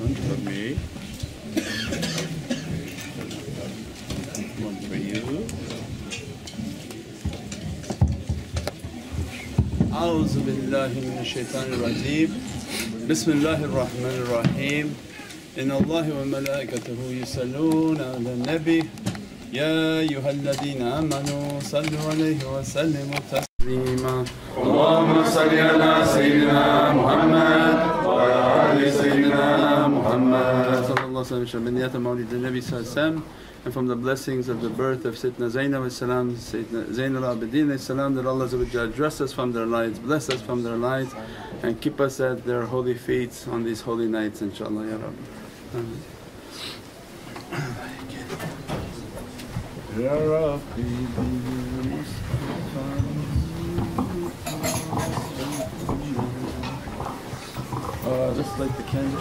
One for me. One for you. أعوذ بالله من الشيطان الرجيم. بسم الله الرحمن الرحيم. إن الله وملائكته يصلون على النبي يا أيها الذين آمنوا صلوا عليه وسلموا تسليما. اللهم صل على سيدنا محمد وعلى آل سيدنا محمد صلى الله عليه وسلم. من نيات مولد النبي صلى الله عليه وسلم, and from the blessings of the birth of Sayyidina Zainab as-salam, Sayyidina Zainul Abidin as-salam, that Allah dress us from their lights, bless us from their lights, and keep us at their holy feet on these holy nights, inshaAllah, Ya Rabbi. Amen. Ya Rabbi, just light the candle.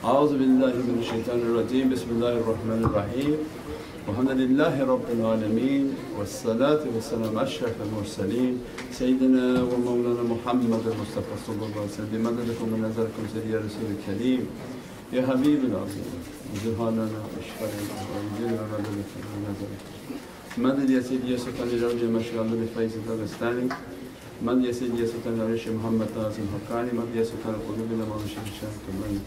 أعوذ بالله من الشيطان الرجيم. بسم الله الرحمن الرحيم. والحمد لله رب العالمين والصلاة والسلام أشرف المرسلين سيدنا ومولانا محمد المصطفى صلى الله عليه وسلم. بمددكم ونظركم سيدي رسول الكريم يا حبيب العظيم جهالنا واشفانا وانزلنا مددك ونظرك. مدد يا سيدي يا سلطان الأولياء مشغل بفيض الأغسطاني. مدد يا سيدي يا سلطان العرش محمد طاسم الحقاني. مدد يا سلطان القلوب مولانا الشيخ الشام كمالي.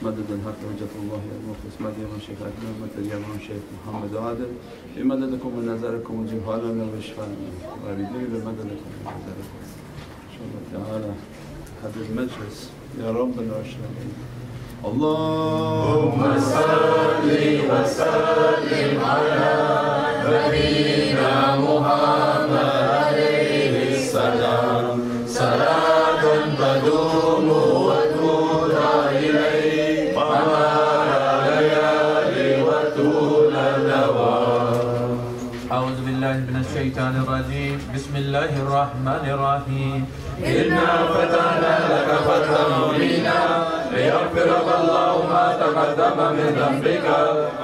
مدد الحق حجة الله يا المخلص. مدد يا شيخ أكرم. مدد يا شيخ محمد عادل. بمددكم ونظركم وجهالنا واشفانا واردين بمددكم ونظركم إن شاء الله تعالى. هذا المجلس يا رب العالمين. اللهم صل وسلم على نبينا محمد عليه السلام. صلاة تدوم وتمضى إليه ومر الليالي وطول الدوام. أعوذ بالله من الشيطان الرجيم. بسم الله الرحمن الرحيم. إنا فتحنا لك فتحا مبينا ليغفرك الله ما تقدم من ذنبك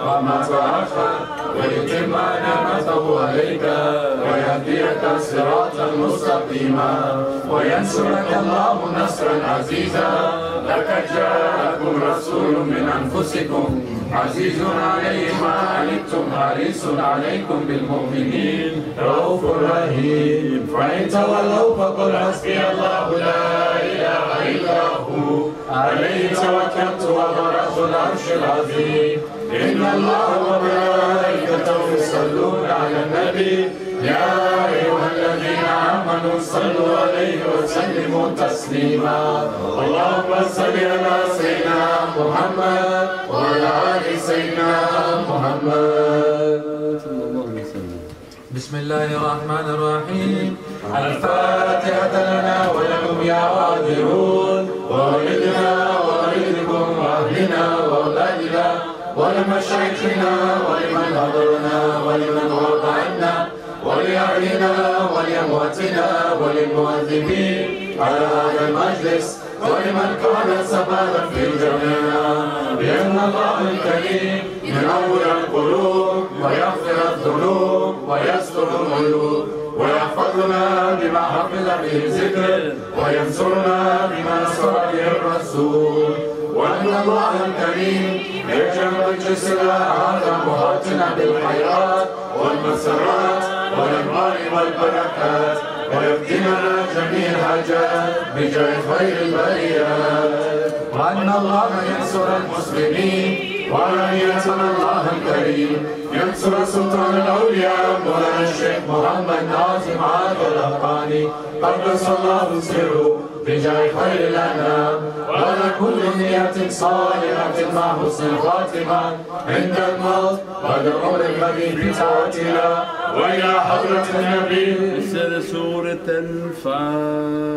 وما تأخر ويتم نعمته عليك ويهديك صراطا مستقيما وينصرك الله نصرا عزيزا. لقد جاءكم رسول من أنفسكم عزيز عليه ما عنتم حريص عليكم بالمؤمنين رؤوف رحيم. فإن تولوا فقل حسبي الله لا إله إلا هو عليه توكلت وهو رب العرش العظيم. إن الله وملائكته يصلون على النبي يا أيها الذين آمنوا صلوا عليه وسلموا تسليما. اللهم صل على سيدنا محمد وعلى آل سيدنا محمد صلى الله عليه وسلم. بسم الله الرحمن الرحيم. الفاتحة لنا ولكم يا حاضرون ووالدنا ووالدكم وأهلنا وأولادنا ولمشايخنا ولمن حضرنا ولمن غاب عنا ولأهلنا ولأمواتنا وللمؤذنين على هذا المجلس ولمن كان سببا في جميعنا، بأن الله الكريم ينور القلوب ويغفر الذنوب ويستر العيوب ويحفظنا بما حفظ به ذكر وينصرنا بما نصر به الرسول، وأن الله الكريم يجعل مجلسنا هذا مهاتنا بالخيرات والمسرات والأنوار والبركات ويقدمنا جميع الحاجات بجاه خير البريات، وأن الله ينصر المسلمين، وأن ينصر الله الكريم ينصر سلطان الأولياء مولانا الشيخ محمد ناظم عاطل الأقاني قدس الله سره بجاه خير الأنام، وعلى كل نية صالحة مع حسن الخاتمة عند الموت بعد العمر الذي بطاعتنا وإلى حضرة النبي. بسر سورة الفاتحة.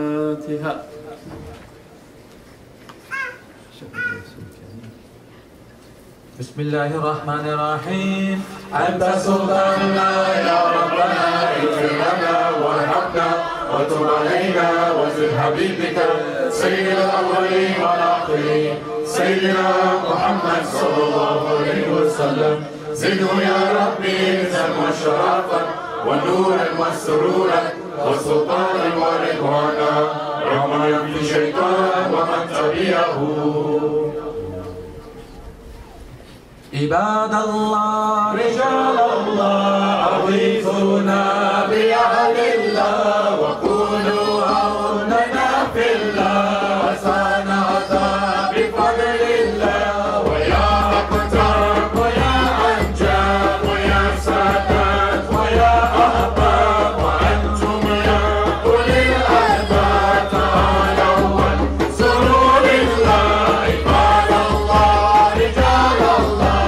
بسم الله الرحمن الرحيم. أنت سلطاننا يا ربنا، اغفر لنا وارحمنا وتب علينا وزد حبيبك سيد الأولين والآخرين سيدنا محمد صلى الله عليه وسلم، زده يا ربي عزا وشرافا ونورا وسرورا وسلطانا ورضوانا، رغم ينفي الشيطان ومن تبعه. عباد الله رجال الله أغيثونا بأهل الله وكونوا عوننا في الله وسنعطى بفضل الله، ويا أقطار ويا أنجاب ويا سادات ويا أحباب وأنتم يا أولي الألباب تعالوا وانصروا لله. عباد الله رجال الله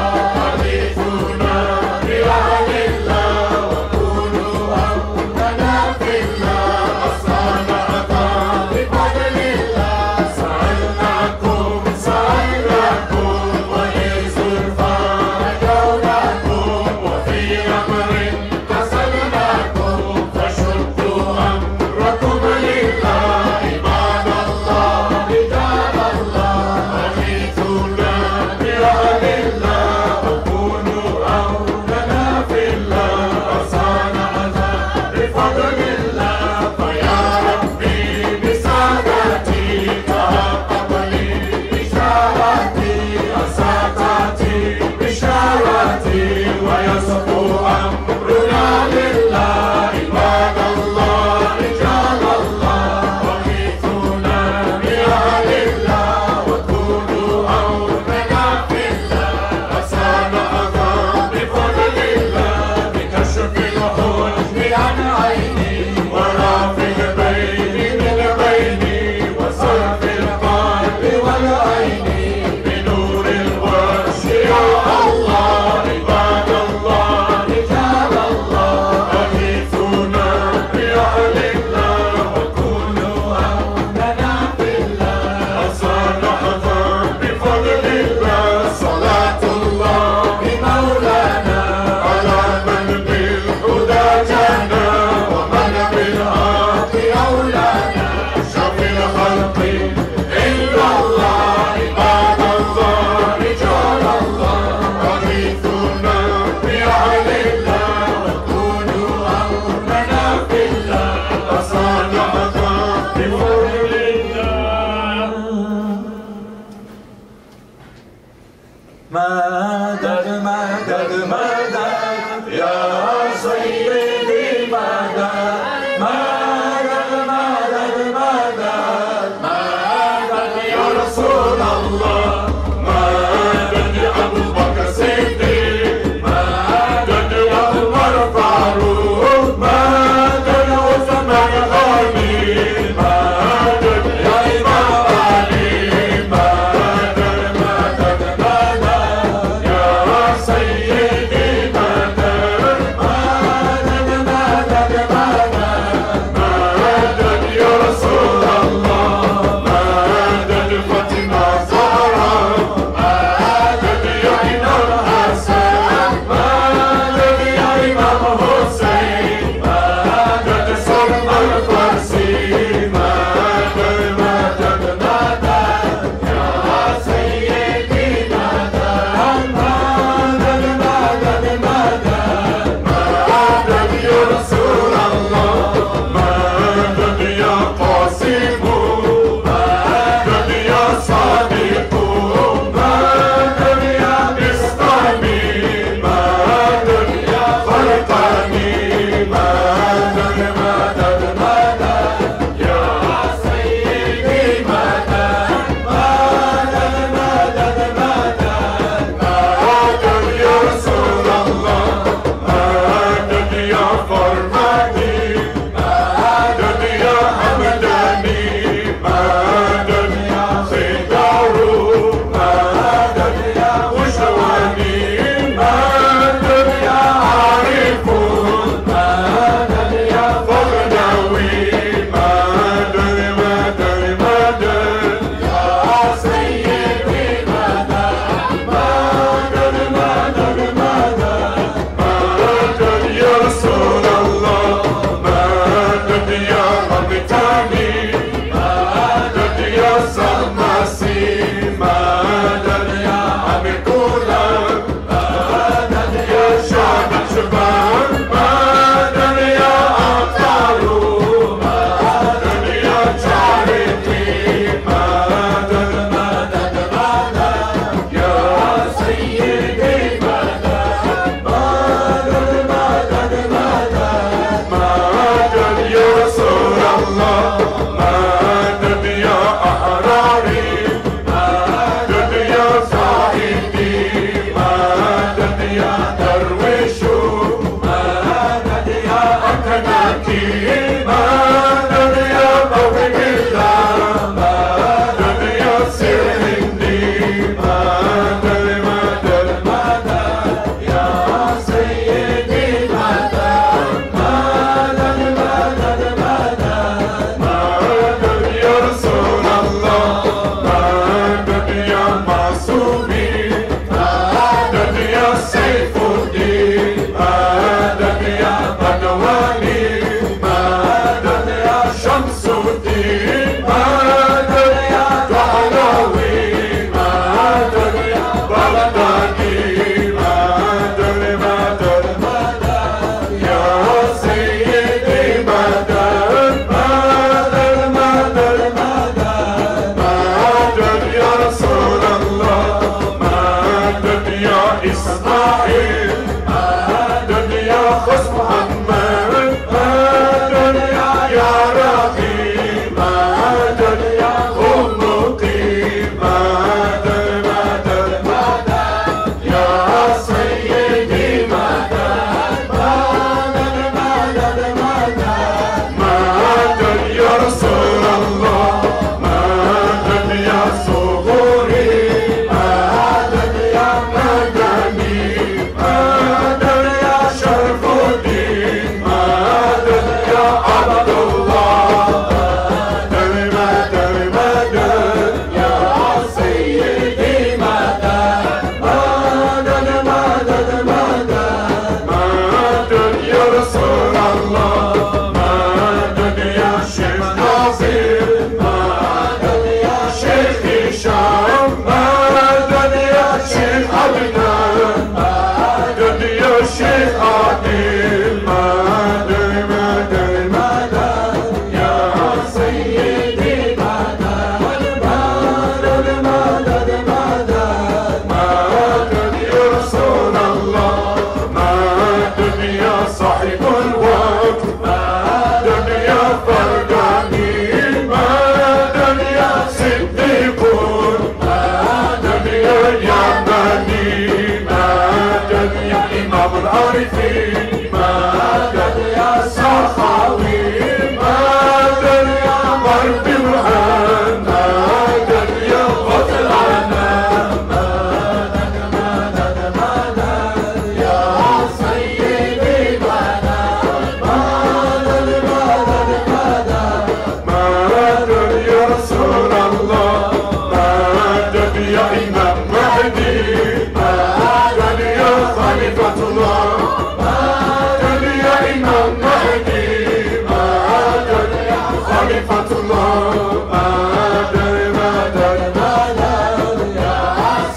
خليفة الله مدد مدد مدد يا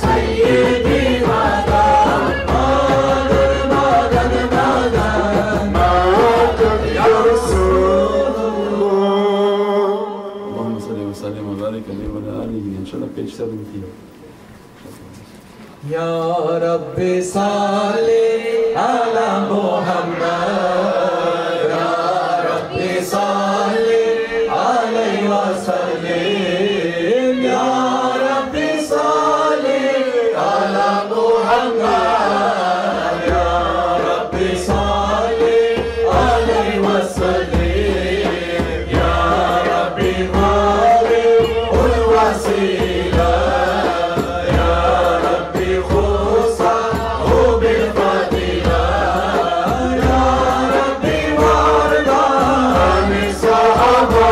سيدي مدد مدد مدد مدد مدد يا رسول الله. اللهم صل وسلم وبارك عليه وعلى آله. إن شاء الله page 17. يا ربي صل على محمد يا ربي صل عليه وسلم يا ربي صل على محمد يا ربي صل عليه وسلم يا ربي بارك الوسيلة يا ربي خصه بالفضيلة يا ربي وارضى عن الصحابة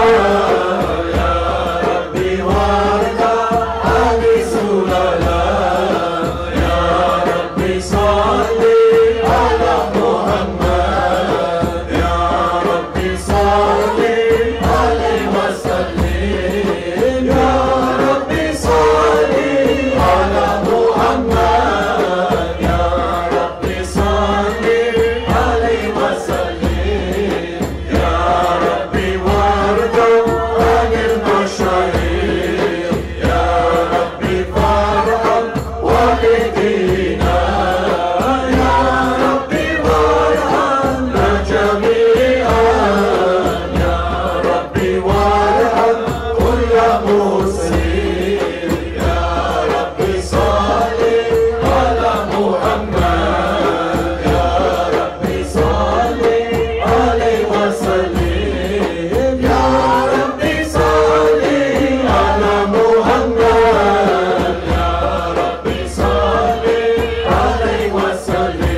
يا ربي وارضى عن السلالة يا ربي صل على محمد يا ربي صل عليه وسلم يا ربي صل على محمد يا ربي صل عليه وسلم يا ربي وارضى عن المشاهير يا ربي فرحا والدينا يا ربي وارحمنا جميعا يا ربي وارحم كل مسلم يا ربي صل على محمد يا ربي صل عليه وسلم يا ربي صل على محمد يا ربي صل عليه وسلم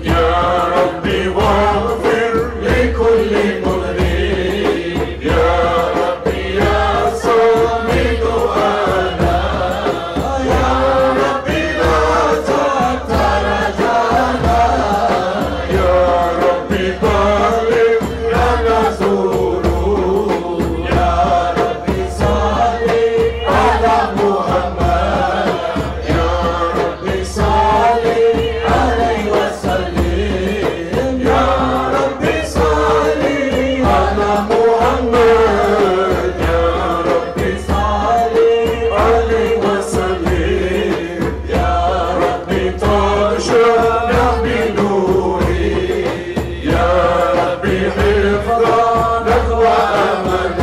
يا ربي واغفر لكل مذنب يا ربي يا صامد أنا يا ربي لا تقطع رجانا يا ربي بلغ لنا زوره يا ربي صل على محمد يا ربي صل عليه وسلم يا ربي صل على محمد يا ربي صل عليه وسلم يا ربي ترشدنا بنوري يا ربي حفظك وأمانك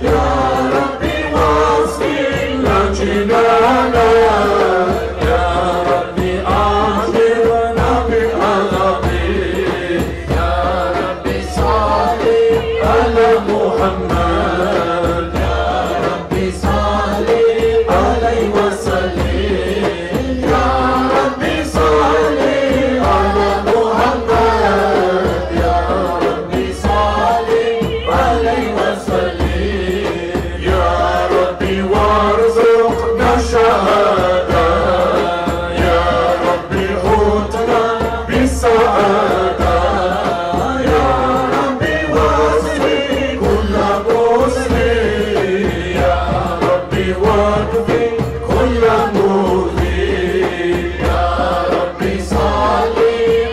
يا ربي واصل جنانا يا ربي أعذرنا بالعذاب يا ربي صل على محمد يا ربي صل عليه وسلم يا ربي صل على محمد يا ربي صل عليه وسلم يا ربي وارزقنا الشهادة يا ربي حوتنا بالسعادة يا ربي واسقي كل مسلم يا ربي واكفي كل مذنب يا ربي صل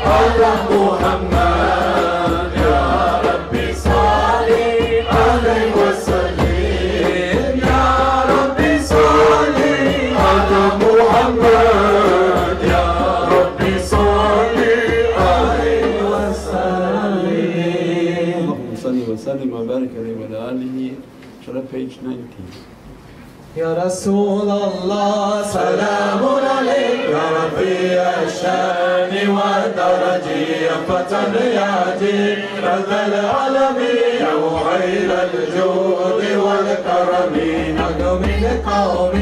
على محمد يا ربي صل عليه وسلم يا ربي صل على محمد يا ربي صل عليه وسلم. اللهم صل وسلم وبارك عليه وعلى آله. إن شاء الله page 19. يا رسول الله سلام عليك يا رفيع الشان والدرج يا فتى الياتي ذا العالمين يا وعيل الجود والكرم نحن من قوم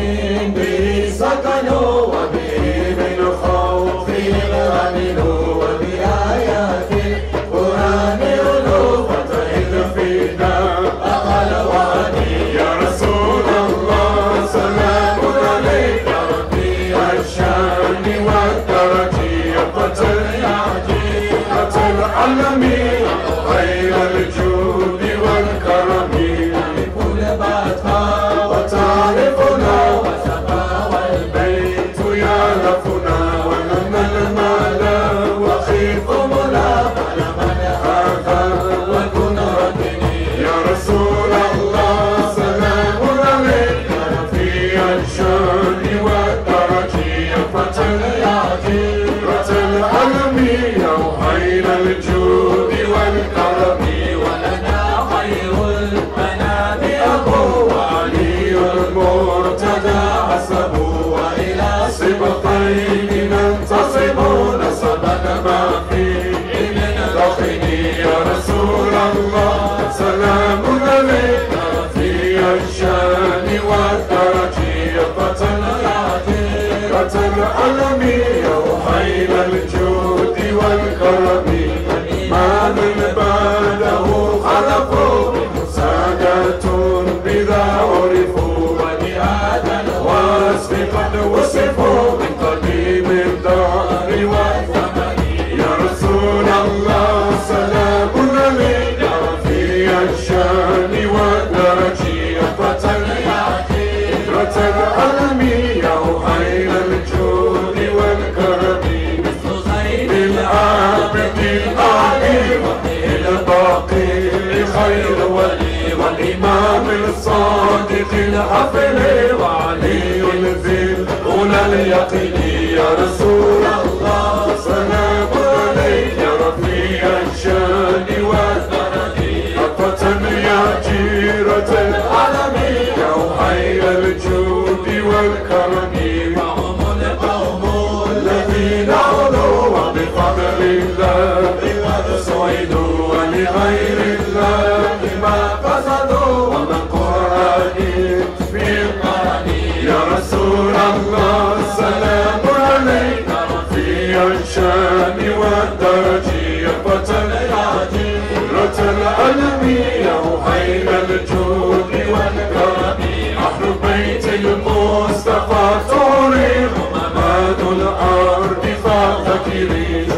به سكنوا وبه من خوفهم امنوا وبآيات القرآن ألوف فتهد فينا أقل وادي يا رسول الله سلام عليك يا رفيع الشان والدرج يا فتى الياتي ذا العالمين غير الجود والكرم العالم يا حي الجود والكرم ما من بعده خلقوا سادات بذا عرفوا وبهذا الوصف قد وصفوا من قديم الدهر والزمن يا رسول الله سلام عليك يا رفيع الشان والدرج يا فتى العلم يا حي الجود والكرم مثل خير العابد العليم الباقي خير ولي والإمام الصادق الحفل وعلي ذي الأولى اليقين يا رسول الله سلام عليك يا رفيع الشان والدرج حقة يا جيرة العلم يا حي الجود والكرم وهم القوم الذين علوا بفضل الله قد سعدوا ولغير الله ما قصدوا ومن قرآن في القرآن يا رسول الله سلام عليك رفيع الشان والدرج يقبة العجيرة العلم يا حي الجود والكرم أهل بيت المصطفى توريخ مماد الأرض فاذكرين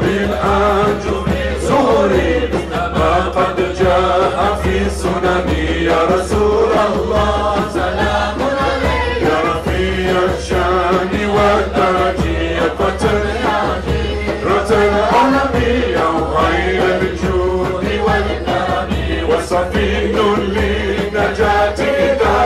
بالأنجم زهري ما قد جاء في السنن يا رسول الله سلام عليك يا رفيع الشان والدرج يقبة العجيرة العلم يا حي الجود والكرم وسفين للنجاة إذا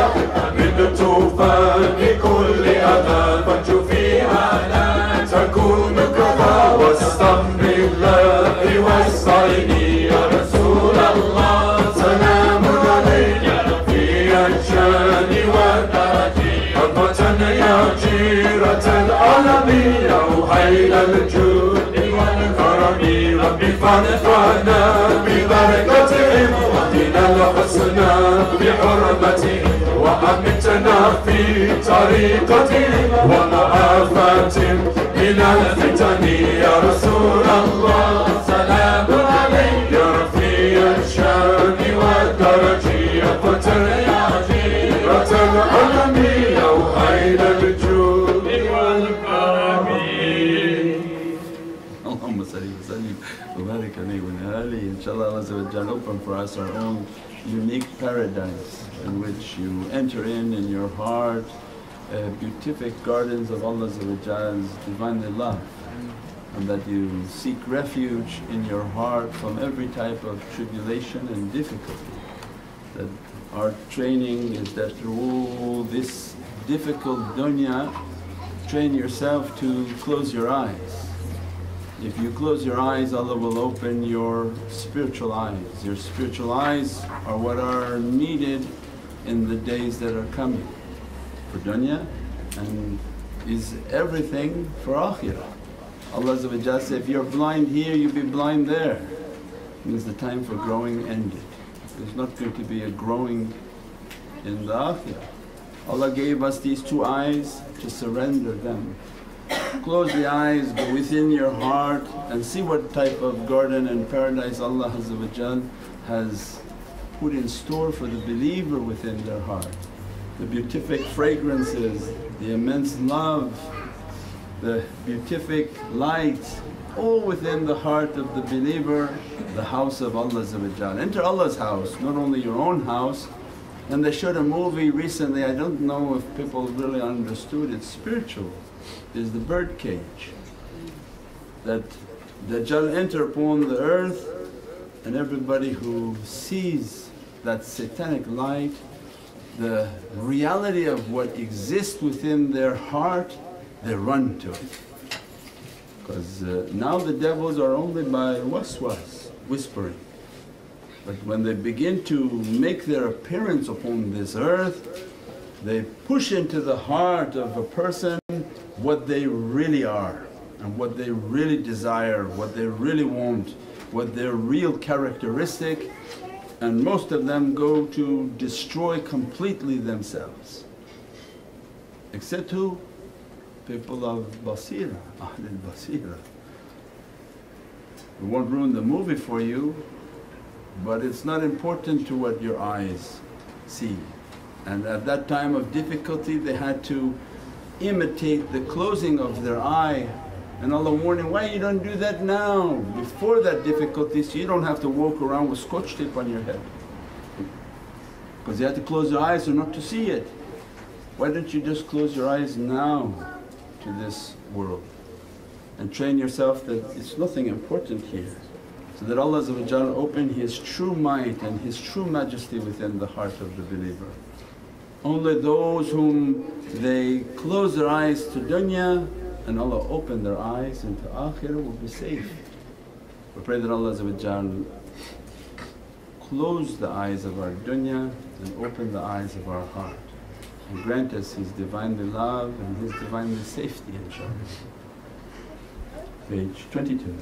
من طوفان كل أذى فانجو فيها لا تكون كذا واستغفر الله واستعين يا رسول الله سلام عليك يا رفيع الشان والدرج حقة يا جيرة العلم يا حي الجود والكرم ربي فانفعنا ببركتهم واهدنا الحسنى بحرمتهم وأمتنا في طريقتهم ومعافاة من الفتن يا رسول الله سلام عليك يا رفيع الشان والدرج يا فتى يا جيرة العلم يا حي الجود والكرم. Allahumma salli wa sallim wa barik alayhi wa ali. Inshallah Allah Azza wa Jal open for us our own unique paradise in which you enter in your heart beatific gardens of Allah Azza wa Jal's Divinely love, and that you seek refuge in your heart from every type of tribulation and difficulty. That our training is that through this difficult dunya, train yourself to close your eyes. If you close your eyes, Allah will open your spiritual eyes. Your spiritual eyes are what are needed in the days that are coming for dunya, and is everything for akhirah. Allah Azza wa Jalla said, if you're blind here, you'll be blind there. Means the time for growing ended. There's not going to be a growing in the akhirah. Allah gave us these two eyes to surrender them. Close the eyes, go within your heart and see what type of garden and paradise Allah Azza wa Jal has put in store for the believer within their heart. The beatific fragrances, the immense love, the beatific light, all within the heart of the believer, the house of Allah Azza wa Jal. Enter Allah's house, not only your own house. And they showed a movie recently, I don't know if people really understood, it's spiritual, is the bird cage. That Dajjal enter upon the earth and everybody who sees that satanic light, the reality of what exists within their heart, they run to it. Because now the devils are only by waswas, whispering. But when they begin to make their appearance upon this earth, they push into the heart of a person what they really are and what they really desire, what they really want, what their real characteristic, and most of them go to destroy completely themselves. Except who? people of basira, ahlul basira. We won't ruin the movie for you, but it's not important to what your eyes see. And at that time of difficulty they had to imitate the closing of their eye, and Allah warning, why you don't do that now before that difficulty, so you don't have to walk around with scotch tape on your head, because you had to close your eyes or not to see it. Why don't you just close your eyes now to this world and train yourself that it's nothing important here, so that Allah open His true might and His true majesty within the heart of the believer. Only those whom they close their eyes to dunya and Allah open their eyes into akhirah will be safe. We pray that Allah close the eyes of our dunya and open the eyes of our heart and grant us His Divinely love and His Divinely safety, inshaAllah. Page 22.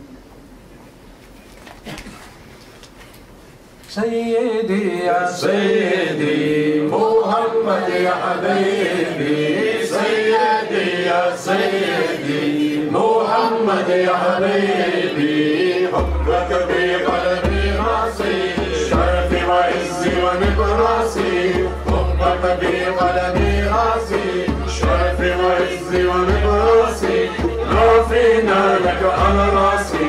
سيدي يا سيدي محمد يا حبيبي، سيدي يا سيدي محمد يا حبيبي، حبك بقلبي راسي، شرفي وعزي ونبراسي، حبك بقلبي راسي، شرفي وعزي ونبراسي، رافينا لك على راسي،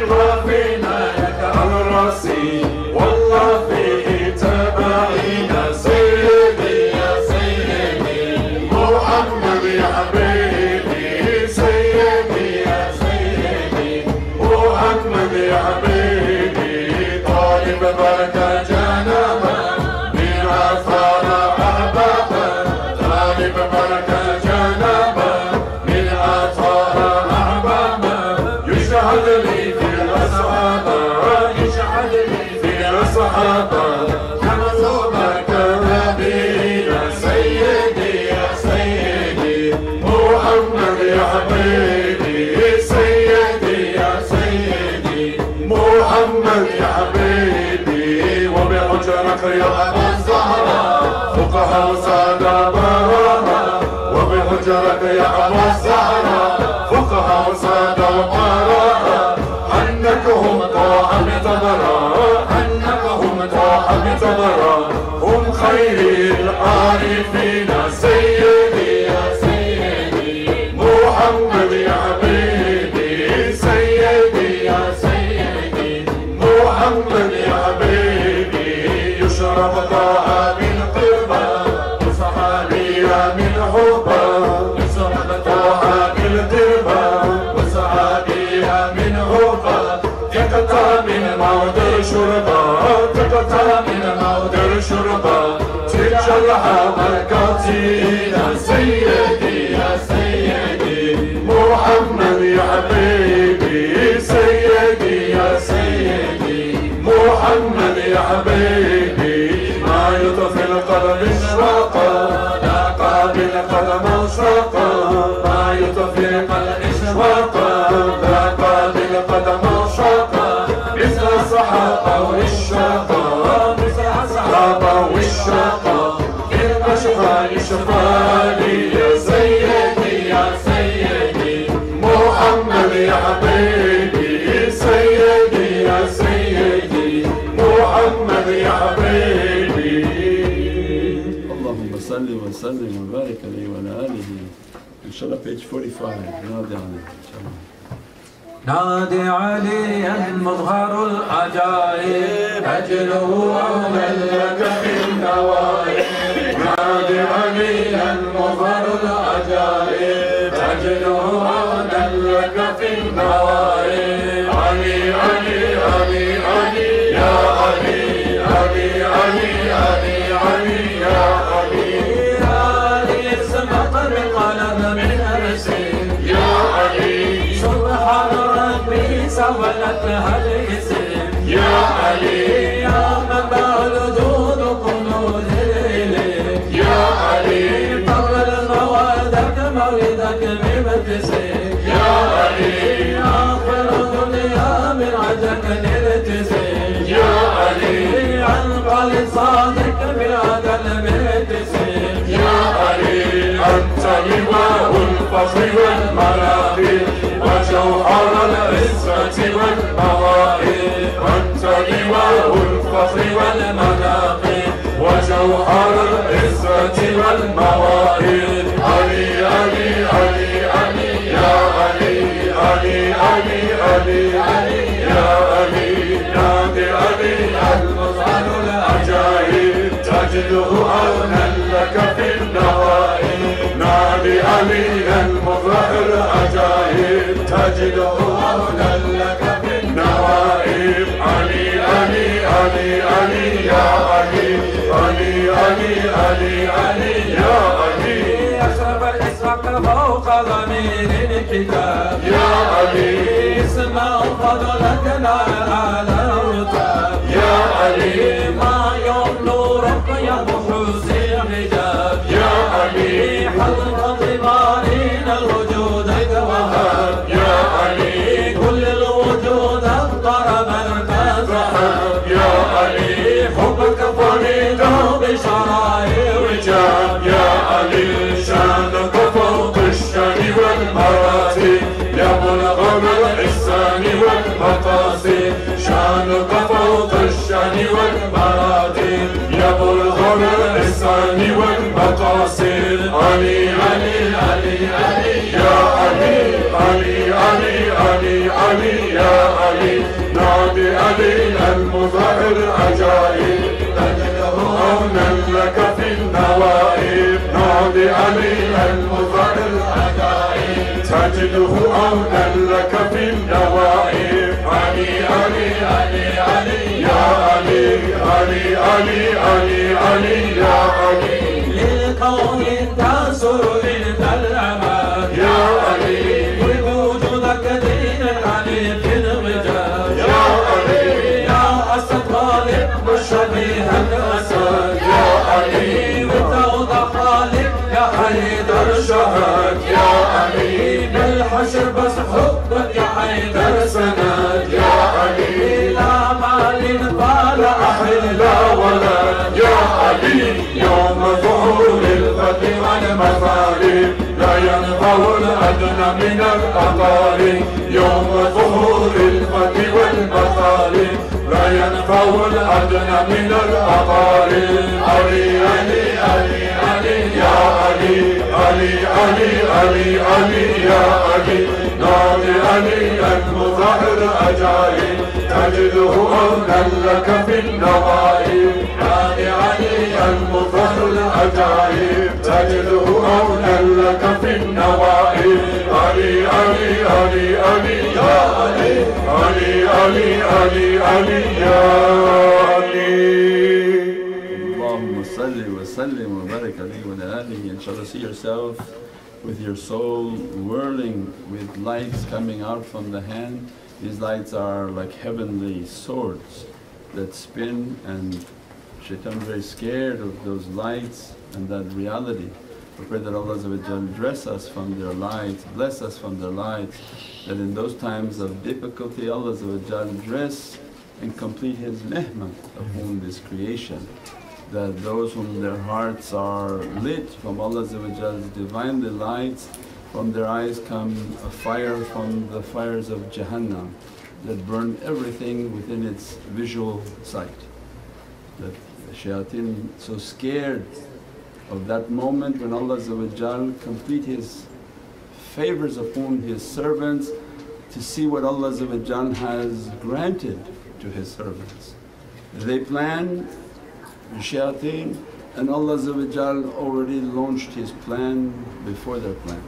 رافينا لك على راسي، والله فيه تبعينا. سيدي يا سيدي محمد يا حبيبي، سيدي يا سيدي محمد يا حبيبي، طالب بركة جنابه من آثار أحبابه، طالب بركة جنابه من آثار أحبابه، يشهد لي في الأصحابة، يشهد لي في الأصحابة كما صوبك نبينا. سيدي يا سيدي محمد يا حبيبي، سيدي يا سيدي محمد يا حبيبي، وبحجرك يا أبا الزهراء فقهاء وسادة براءة، وبحجرك يا أبا الزهراء فقهاء وسادة براءة، عنك هم طاعة بتبرا، عنك هم طاعة بتبرا، هم خير العارفين. سيدي يا سيدي محمد يا حبيبي، سيدي يا سيدي محمد يا حبيبي، يشرب طاعة من قربة وصحابية من حبة، يشرب طاعة بالقربة وصحابية من حبة، تقطع من موضع شربة، تقطع من موضع شربة، تجرح بركاتنا. سيدي يا سيدي محمد يا حبيبي، سيدي يا سيدي محمد يا حبيبي، ما يطفي القلب إشراقا، لاقى بالقلم أشراقا، ما يطفي القلب إشراقا، لاقى بالقدم أشراقا، مثل الصحابة والشاقة، مثل الصحابة والشاقة، في المشقى شفالي. يا سيدي يا سيدي محمد يا حبيبي، سيدي يا سيدي محمد يا حبيبي. اللهم صل وسلم وبارك عليه وعلى آله. inshallah page 45. نادي عليه inshallah. نادي عليا مظهر العجائب، أجله عونا لك في النوائب، نادي عليا مظهر العجائب، أجله عونا لك في النوائب، علي علي علي علي يا علي، علي علي علي علي يا علي، يا علي سبق بقلم من أرسل يا علي، سبحان ربي سولت لها الاسم يا علي، يا منبع الوجود كنوز الإله يا علي، طر الموادك مولدك بمتسم يا علي، آخر الدنيا من عجك نرتسم يا علي، عن قلب صادق بعدل مرتسم يا علي، أنت لواء الفخر والمواهب، أنت لواء الفخر والمناقب وجوهر العزة والمواهب. علي علي علي علي يا علي علي علي علي علي يا علي. نادي علي المظهر العجائب تجده عونا لك في النوائب. نادي علي المظهر العجائب تجده عونا لك في النوائب. علي علي علي علي يا علي علي علي علي علي يا علي. أشرف اسمك فوق ضمير الكتاب يا علي. اسمع فضلك لا على الرتاب يا علي. ما يملو ربك يمحو الحجاب يا علي. حضر ضمارين الوجود وهاب يا علي. كل الوجود اضطرب ارتزق يا علي. حبك فريد بشرائع رجال يا علي. شانك فوق الشان والمراتب يبلغ بالإحسان والمقاصد. شانك فوق الشان والمراتب يبلغ بالإحسان والمقاصد. علي علي علي علي يا علي علي علي علي علي يا علي. نادي علي المظهر عجائب تجده عونا لك في النوائب. نادي علي المظهر العجائب تجده عونا لك في النوائب. علي علي علي علي يا علي علي علي علي علي يا علي. للكون تنصر انت الامان يا علي. وبوجودك دين الحنيف الرجال يا علي. يا اسد غالب والشبيه الاسد يا علي. وتوضع خالق يا حيدر شهد يا علي. بالحشر بس حبك يا حيدر سند يا علي. لا مال فلا احل لا ولد يا علي. يوم ظهور الفتح والمثالب لا ينفع الأدنى من الأقارب. يوم ظهور الفتح والمثالب لا ينفع الأدنى من الأقارب. علي علي علي علي يا علي علي علي علي علي يا علي. نادي علي المظهر عجائب تجده عونا لك في النوائب. نادي علي المظهر العجائب تجده عونا لك في النوائب. علي علي علي علي يا علي علي علي علي علي يا علي. اللهم صل وسلم وbarak alayhi wa ala alihi. Inshallah, see yourself with your soul whirling with lights coming out from the hand. These lights are like heavenly swords that spin, and shaitan is very scared of those lights and that reality. We pray that Allah dress us from their lights, bless us from their lights, that in those times of difficulty Allah dress and complete His ni'mah upon this creation. That those whom their hearts are lit from Allah's Divinely lights, from their eyes come a fire from the fires of Jahannam that burn everything within its visual sight. That the shayateen so scared of that moment when Allah complete His favors upon His servants, to see what Allah has granted to His servants. They plan the shayateen, and Allah already launched His plan before their plan.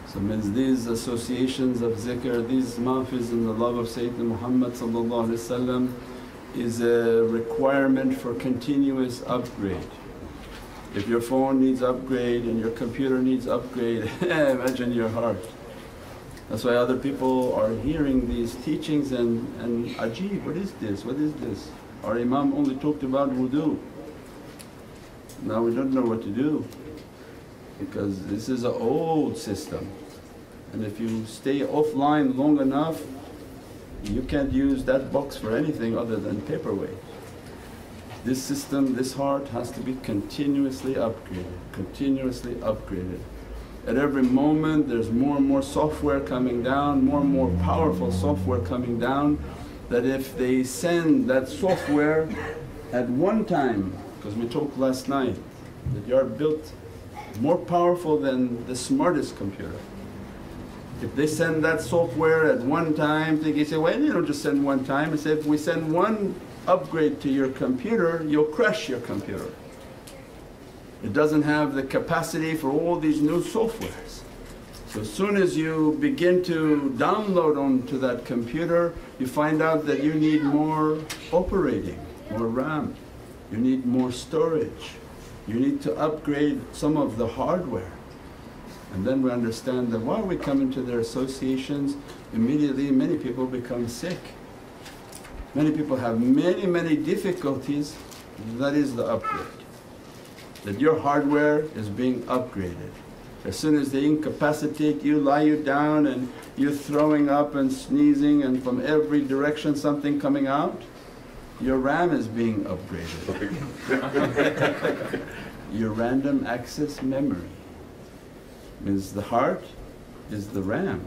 So means these associations of zikr, these mahfiz in the love of Sayyidina Muhammad is a requirement for continuous upgrade. If your phone needs upgrade and your computer needs upgrade, imagine your heart. That's why other people are hearing these teachings and ajib, what is this, what is this? Our imam only talked about wudu. Now we don't know what to do, because this is an old system, and if you stay offline long enough you can't use that box for anything other than paperweight. This system, this heart has to be continuously upgraded, continuously upgraded. At every moment there's more and more software coming down, more and more powerful software coming down, that if they send that software at one time, because we talked last night that you are built more powerful than the smartest computer. If they send that software at one time, you say, well, you don't just send one time. I said, if we send one upgrade to your computer, you'll crash your computer. It doesn't have the capacity for all these new softwares. So as soon as you begin to download onto that computer, you find out that you need more operating, more RAM, you need more storage, you need to upgrade some of the hardware. And then we understand that while we come into their associations, immediately many people become sick. Many people have many difficulties. That is the upgrade. That your hardware is being upgraded. As soon as they incapacitate you, lie you down and you're throwing up and sneezing and from every direction something coming out, your RAM is being upgraded. Your random access memory means the heart is the RAM.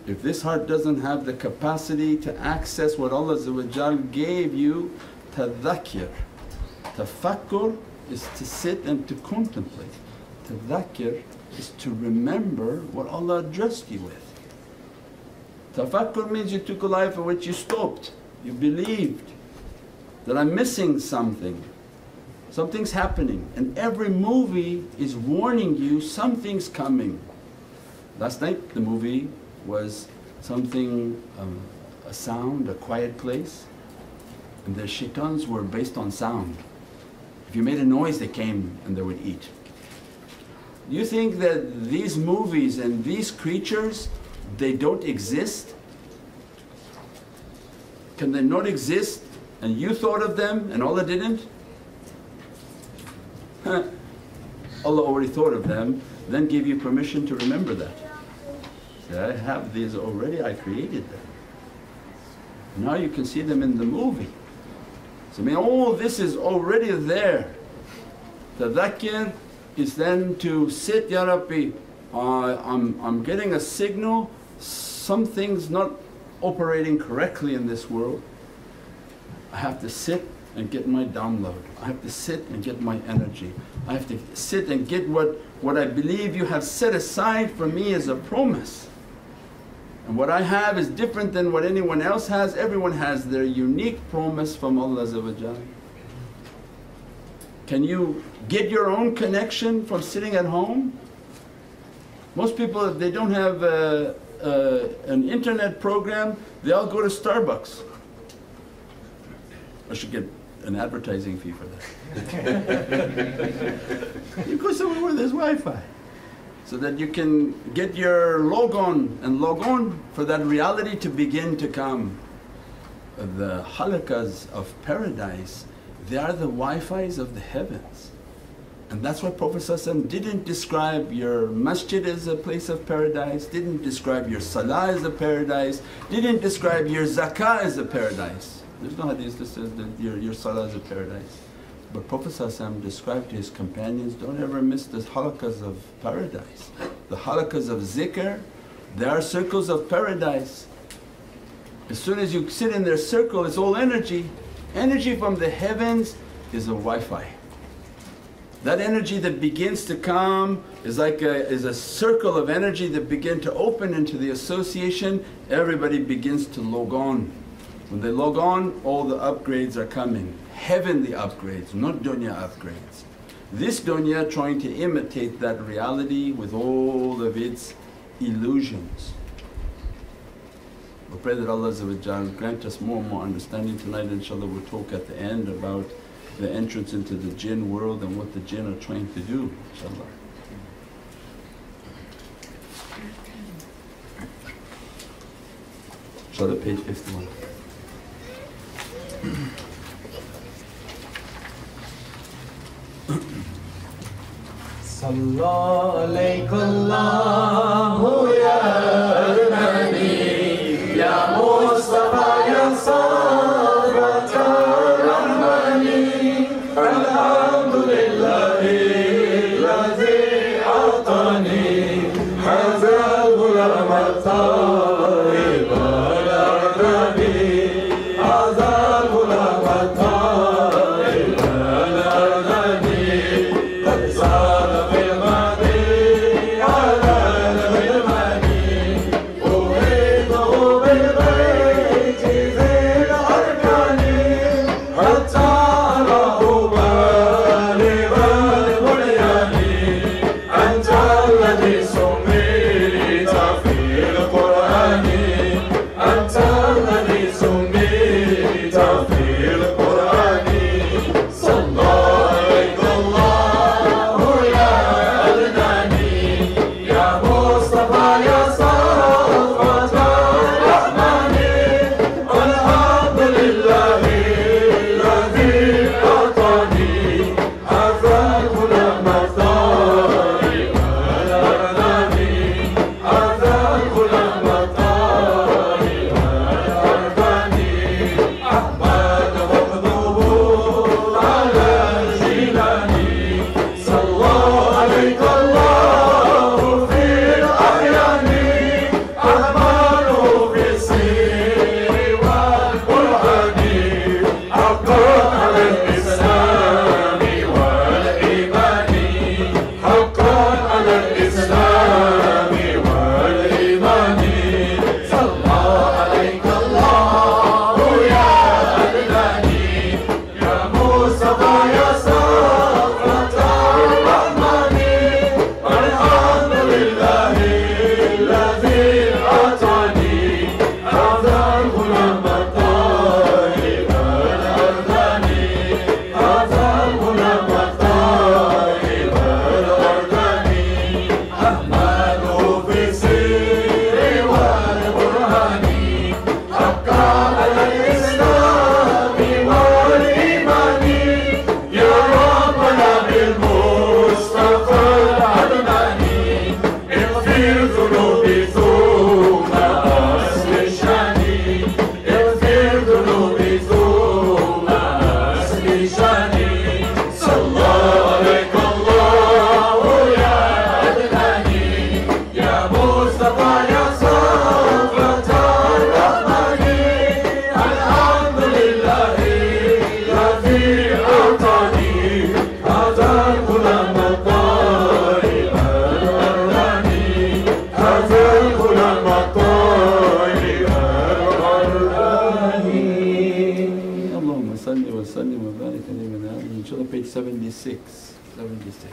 If this heart doesn't have the capacity to access what Allah gave you, tadhakkir. Tafakkur is to sit and to contemplate. Tadhakkir is to remember what Allah addressed you with. Tafakkur means you took a life in which you stopped, you believed that I'm missing something, something's happening, and every movie is warning you something's coming. Last night the movie was something, a sound, a quiet place, and the shaitans were based on sound. If you made a noise they came and they would eat. You think that these movies and these creatures, they don't exist? Can they not exist and you thought of them and Allah didn't? Allah already thought of them, then gave you permission to remember that. Say, I have these already, I created them. Now you can see them in the movie. So I mean all this is already there. Tadhakkir is then to sit, Ya Rabbi, I'm getting a signal, something's not operating correctly in this world. I have to sit and get my download, I have to sit and get my energy, I have to sit and get what I believe you have set aside for me as a promise. And what I have is different than what anyone else has. Everyone has their unique promise from Allah. Can you get your own connection from sitting at home? Most people, if they don't have an internet program, they all go to Starbucks. I should get an advertising fee for that. You go somewhere where there's Wi-Fi, so that you can get your log on for that reality to begin to come. The halakas of paradise, they are the Wi-Fis of the heavens. And that's why Prophet didn't describe your masjid as a place of paradise, didn't describe your salah as a paradise, didn't describe your zakah as a paradise. There's no hadith that says that your salah is a paradise. But Prophet described to his companions, don't ever miss the halakas of paradise. The halakas of zikr, they are circles of paradise. As soon as you sit in their circle, it's all energy. Energy from the heavens is a Wi-Fi. That energy that begins to come is like a circle of energy that begin to open into the association. Everybody begins to log on. When they log on, all the upgrades are coming, heavenly upgrades, not dunya upgrades. This dunya trying to imitate that reality with all of its illusions. We pray that Allah grant us more and more understanding. Tonight inshaAllah we'll talk at the end about the entrance into the jinn world and what the jinn are trying to do, inshaAllah. InshaAllah, page 51. Sallallahu alayka Allahu ya Nabi ya Mustafa ya Sabrata Rahmani Alhamdulillahi Lazi Atani page 76. 76.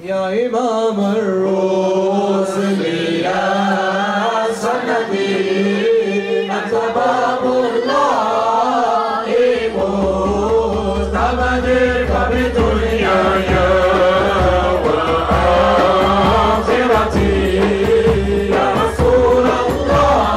يا إمام الرسل يا سندي أنت باب الله مستمدك بدنياي وآخرتي يا رسول الله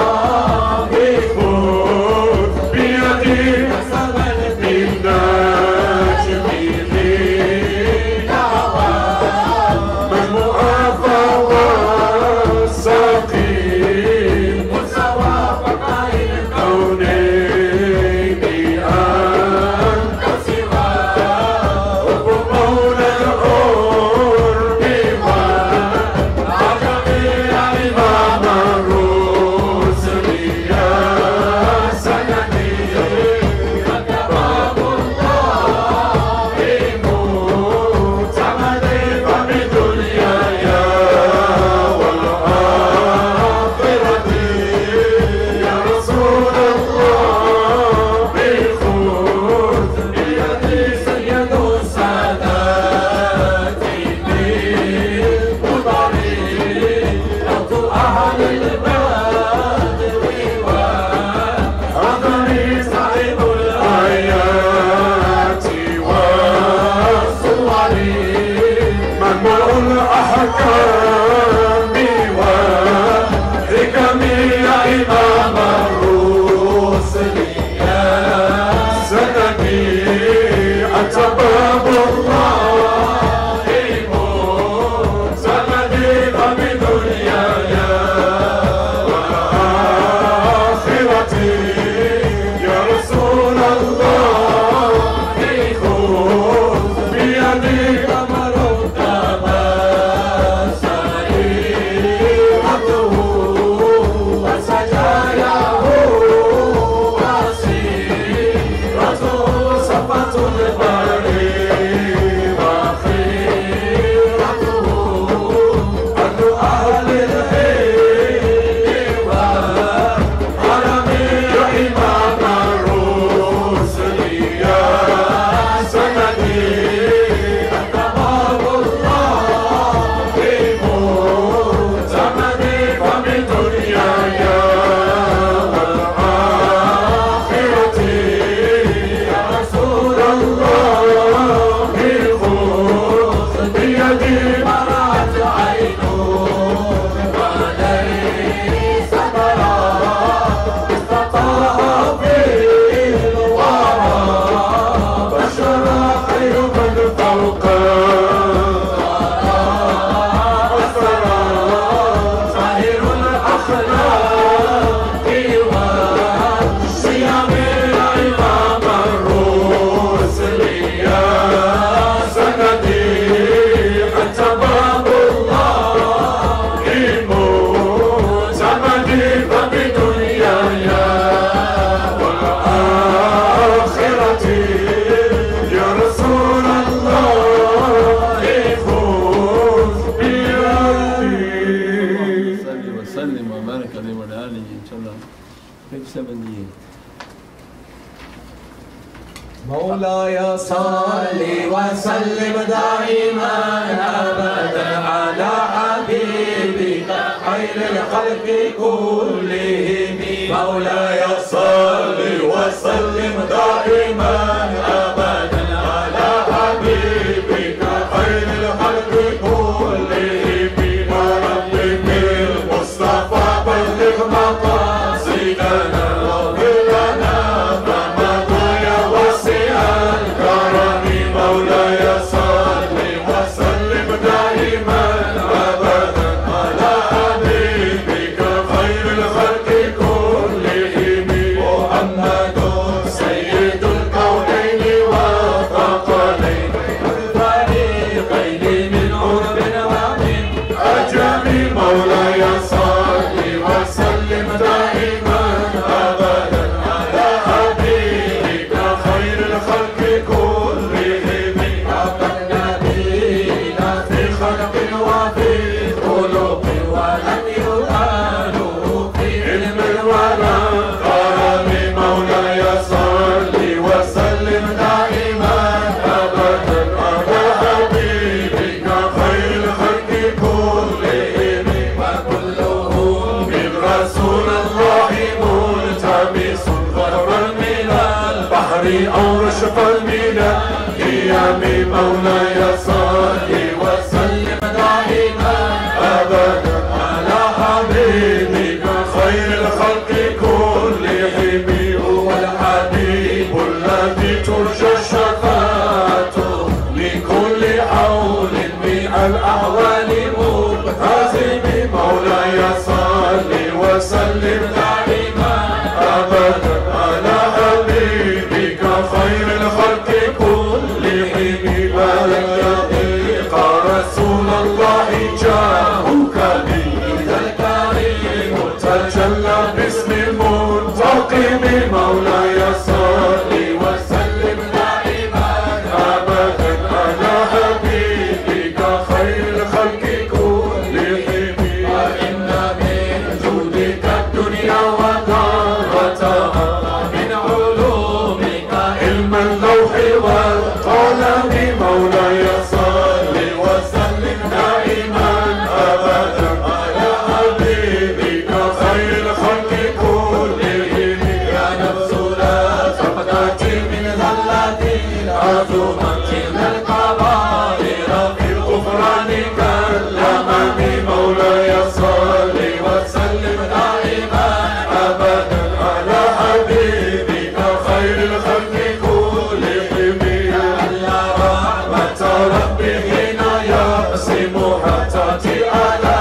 خذ بيدي مولاي صل وسلم دائما ابدا على حبيبك خير الخلق كلهم. مولاي صل وسلم دائما ابدا على حبيبك خير الخلق كلهم. ورب بالمصطفى بلغ مقاصدنا واغفر لنا ما مضى يا واسع الكرم. مولاي صل وسلم دائما ابدا على حبيبك خير الخلق كلهم. محمد أو رشف المينا قيام مولاي صل وسلم دائما أبدا على حبيبك خير الخلق كلهم هو الحبيب الذي ترجى شفاعته لكل حول من الأحوال مبتسم مولاي صل وسلم دائما أبدا على حبيبك خير الخلق كلهم بلغ رسول الله جاءك بإذا الكريم تجلى باسم المنتقم مولاي صل وسلم دائما أبدا على حبيبك خير الخلق كلهم وإن من جودك الدنيا ودارتها من علومك علم اللوح والقلم مولاي صل وسلم دائما أبدا على حبيبك خير الخلق كلهم يا نفس لا تقنطي من ذلة العظمة من الكبائر في الغفران كالأمام مولاي صل وسلم دائما أبدا على حبيبك خير الخلق كلهم يا رحمة ربي حين يقسمها تأتي على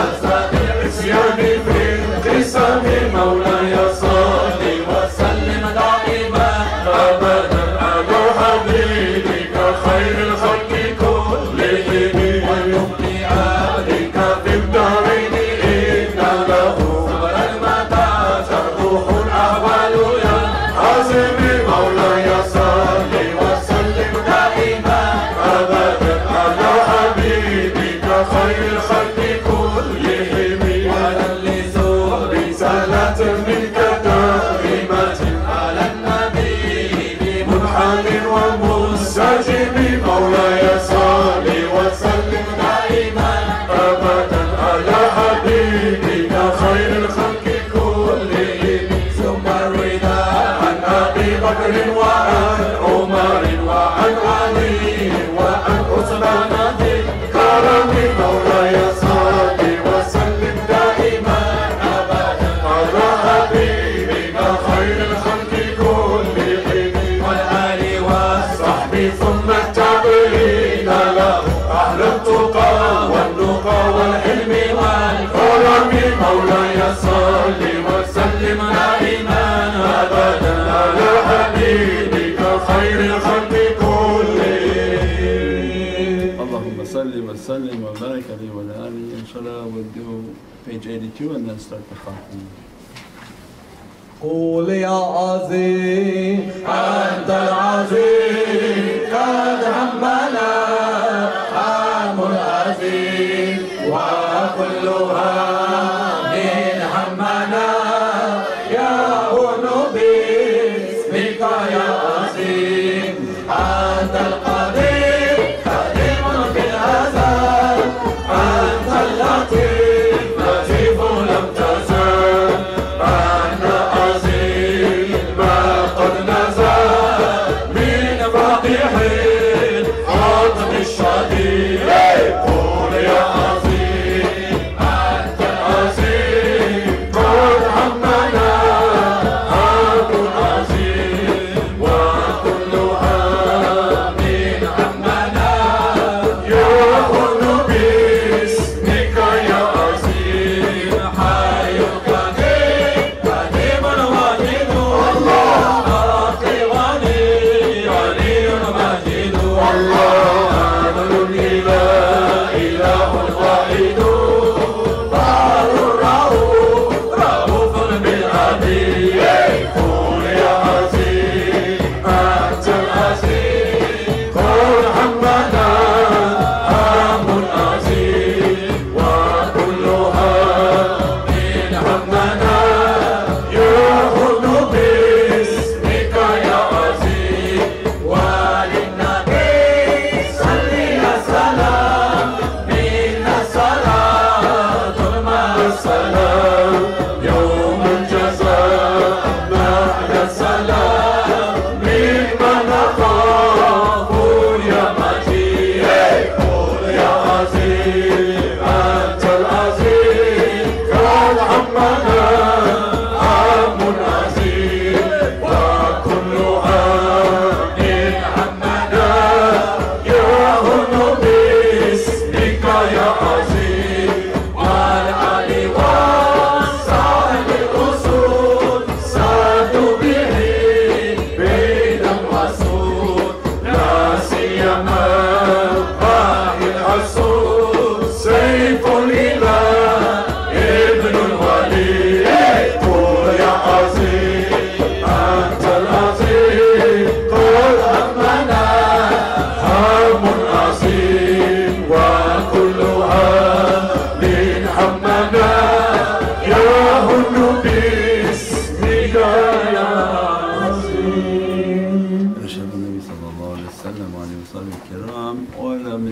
أزال العصيان في القسم مولاي صل وسلم دائما أبدا على حبيبك خير الخلق كلهم ويمضي عبدك في الدارين إن له صبرا متى تروح الأهوال يا حازم مولاي صل وسلم دائما أبدا على حبيبك خير الخلق كلهم ودلس رسالة منك دائمة على النبي بمنحن ومستجب مولاي صل وسلم دائما أبدا على حبيبك خير الخلق كلهم ثم الرضا عن أبي بكر وعن عمر وعن علي وعن عثمان ذي الكرم مولاي صل وسلم دائما أبدا على حبيبك خير الخلق كلهم والآل والصحب ثم التابعين له أهل التقى والنقى والحلم والكرم مولاي صل وسلم دائما أبدا على حبيبك خير الخلق كلهم. اللهم صل وسلم وبارك عليه وعلى آله. Inshallah we'll do page 82 and then start the Khatim. قول يا عظيم أنت العظيم قد همنا هم العظيم وكلها من همنا يا باسمك يا عظيم أنت القدير قديم في الأزل أنت اللطيف لطيف لم تزل أنت عظيم ما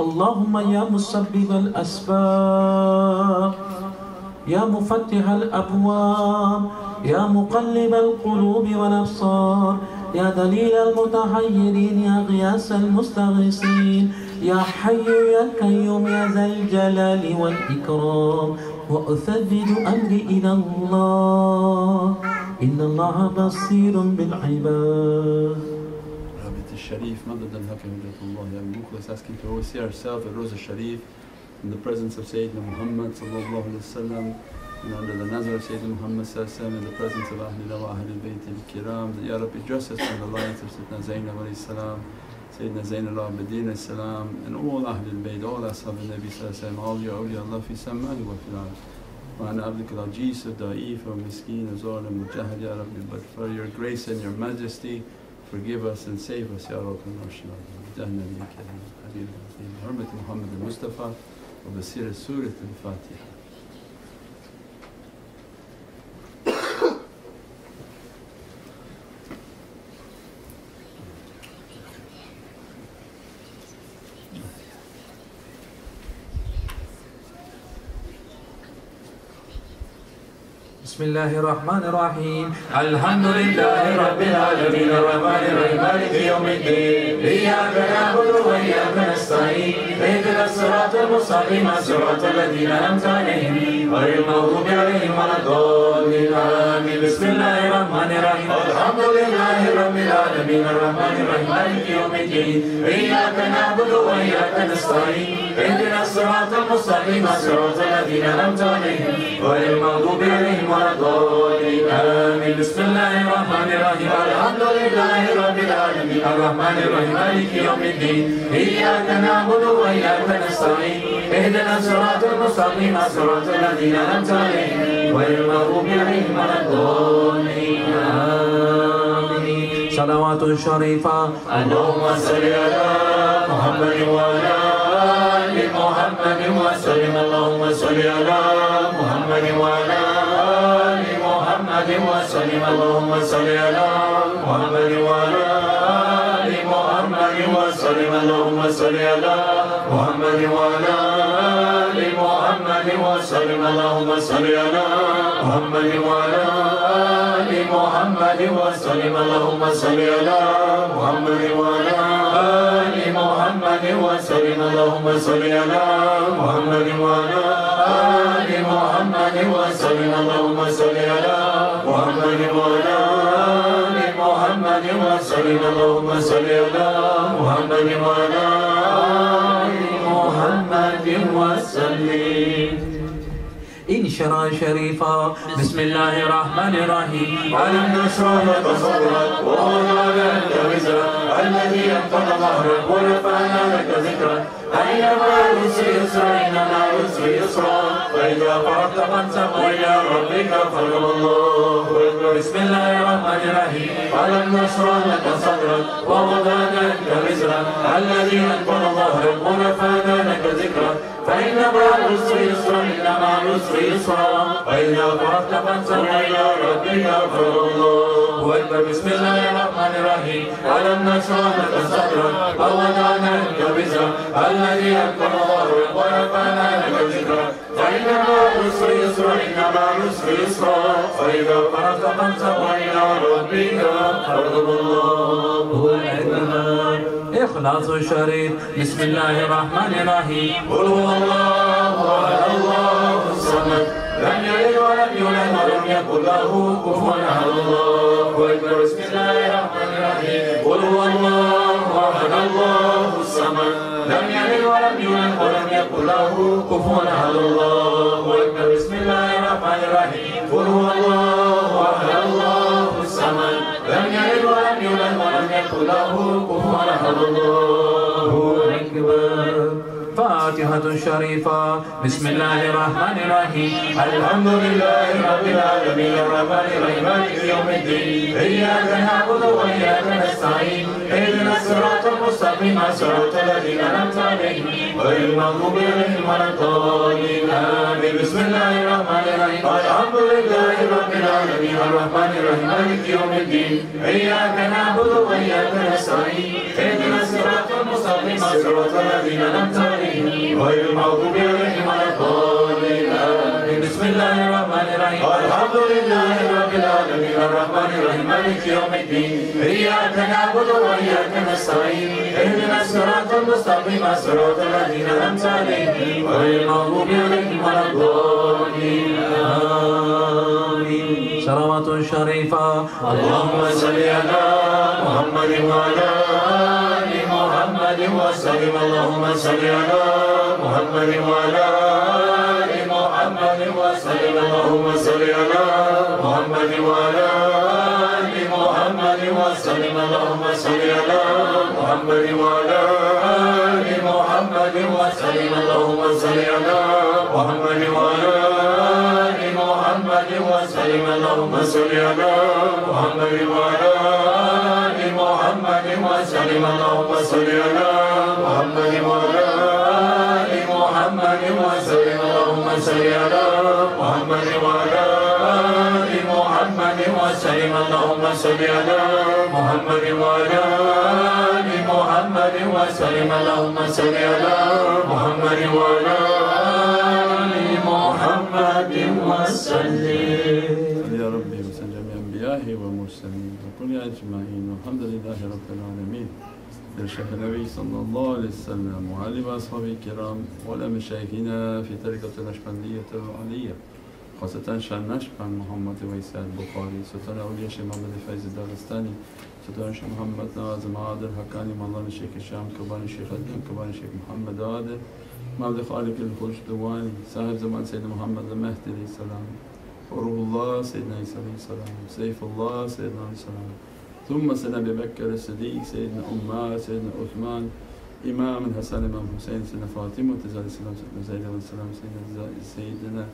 اللهم يا مسبب الأسباب، يا مفتح الأبواب، يا مقلب القلوب والأبصار، يا دليل المتحيرين، يا غياث المستغيثين، يا حي يا قيوم يا ذا الجلال والإكرام، وأثبت أمري إلى الله إن الله بصير بالعباد. Sharif, Madad al-Hakim, asking to always see ourselves at Rosa Sharif in the presence of Sayyidina Muhammad sallallahu alayhi wa sallam, and under the nazar of Sayyidina Muhammad sallallahu alayhi wa sallam, in the presence of ahlul wa ahlul bayt al-kiram, that Ya Rabbi dress us from the lights of Sayyidina Zainab alayhi salam, Sayyidina Zainal Abidin alayhi salam, and all ahlul bayt, all ashab al-Nabi sallallahu alayhi wa sallam, all ya awliya Allah fi samani wa fil ard. وأنا عبدك العجيز الضعيف والمسكين الظالم المجاهد يا Rabbi, but for your grace and your majesty, forgive us and save us, Ya Rabbi al-Arshad. Jahna bi karim Habib al-Azim. Hurmat Muhammad al-Mustafa wa basir Surah al-Fatiha. بسم الله الرحمن الرحيم. الحمد لله رب العالمين الرحمن الرحيم مالك يوم الدين إياك نعبد وإياك نستعين اهدنا الصراط المستقيم صراط الذين أنعمت عليهم غير المغضوب عليهم ولا الضالين آمين. بسم الله الرحمن الرحيم. الحمد لله رب العالمين الرحمن الرحيم مالك يوم الدين إياك نعبد وإياك نستعين اهدنا الصراط المستقيم صراط الذين أنعمت عليهم غير المغضوب عليهم ولا الضالين آمين. بسم الله الرحمن الرحيم. الحمد لله رب العالمين الرحمن الرحيم مالك يوم الدين إياك نعبد وإياك نستعين اهدنا الصراط المستقيم صراط الذين أنعمت عليهم غير المغضوب عليهم ولا الضالين آمين. صلوات شريفة. اللهم صل على محمد وعلى آل محمد وسلم. اللهم صل على محمد وعلى آل محمد وسلم. اللهم صل على محمد وعلى آل محمد وسلم. اللهم صل على محمد وعلى آل محمد وسلم. اللهم صل على محمد وعلى آل محمد وسلم. اللهم صل على محمد وعلى آل محمد وسلم. اللهم صل على محمد وعلى آل محمد وسلم. اللهم صل على محمد وعلى آل محمد وسلم. اللهم صل على محمد وعلى آل محمد وسلم. إنشرا شريفا. بسم الله الرحمن الرحيم. ألم نشرح لك صدرك ووضعنا لك وزرك الذي أنقض ظهرك ورفعنا لك ذكرك فإن مع العسر يسرا إن مع العسر يسرا فإذا فرغت فانصب وإلى ربك فارغب. الله أكبر. بسم الله الرحمن الرحيم. ألم نشرح لك صدرك ووضعنا لك وزرك الذي أنقض ظهرك ورفعنا لك ذكرك فإن مع العسر يسرا إن مع العسر يسرا فإذا فرغت فانصب إلى ربك فارغب. الله أكبر. بسم الله الرحمن الرحيم. ألم نشرح لك صدرك ووضعنا لك وزرك الذي أنقض ظهرك ورفعنا لك ذكرك فإن مع العسر يسرا إن مع العسر يسرا فإذا فرغت فانصب إلى ربك فارغب. الله أكبر. إخلاص الشريف. بسم الله الرحمن الرحيم. قل هو الله أحد الله الصمد لم يلد ولم يولد ولم يكن له كفوا أحد. الله أكبر. بسم الله الرحمن الرحيم. قل هو الله أحد الله الصمد لم يلد ولم يولد ولم يكن له كفوا أحد. الله أكبر. بسم الله الرحمن الرحيم. قل هو الله أحد الله الصمد لم يلد ولم يولد ولم يكن له كفوا أحد. الله أكبر. فاتحة شريفة. بسم الله الرحمن الرحيم. الحمد لله رب العالمين الرحمن الرحيم مالك يوم الدين إياك نعبد وإياك نستعين اهدنا الصراط المستقيم صراط الذين أنعمت عليهم غير المغضوب عليهم ولا الضالين آمين. بسم الله الرحمن الرحيم. الحمد لله رب العالمين الرحمن الرحيم مالك يوم الدين إياك نعبد وإياك نستعين اهدنا الصراط المستقيم صراط الذين أنعمت عليهم غير المغضوب عليهم ولا الضالين آمين. بسم الله الرحمن الرحيم الحمد لله رب العالمين الرحمن الرحيم مالك يوم الدين إياك نعبد وإياك نستعين اهدنا الصراط المستقيم صراط الذين أنعمت عليهم غير المغضوب عليهم ولا الضالين آمين. صلوات شريفة اللهم صل على محمد وعلى آل محمد وسلم. اللهم صل على محمد وعلى آل محمد وسلم. اللهم صل على محمد وعلى آل محمد وسلم. اللهم صل على محمد وعلى آل محمد وسلم. اللهم صل على محمد وعلى آل محمد وسلم. اللهم صل على محمد وعلى آل محمد وسلم. اللهم صل على محمد وعلى آل محمد وسلم. اللهم صل على محمد وعلى آل محمد وسلم. اللهم صل على محمد وعلى آل محمد وسلم. اللهم صل على محمد وعلى آل محمد وسلم. يا ربي وسلم جميع أنبيائه ومرسلين وكل أجمعين والحمد لله رب العالمين. للشيخ النبي صلى الله عليه وسلم وعلى وأصحابه الكرام وعلى مشايخنا في طريقة النقشبندية العلية خاصة شيخ نقشبند محمد ويسع البخاري سلطان أولياء شيخ محمد فايز الدغستاني سلطان شيخ محمد ناظم عادل حقاني مولانا شيخ الشام كباني شيخ الدين كباني شيخ محمد عادل مولد خالق الخلش دواني صاحب زمان سيدنا محمد المهدي عليه السلام وروح الله سيدنا عيسى عليه السلام سيف الله سيدنا عليه السلام ثم سيدنا أبي بكر الصديق سيدنا عمر سيدنا عثمان إمام الحسن إمام حسين سيدنا فاطمة تزال السلام سيدنا زيد عليه السلام سيدنا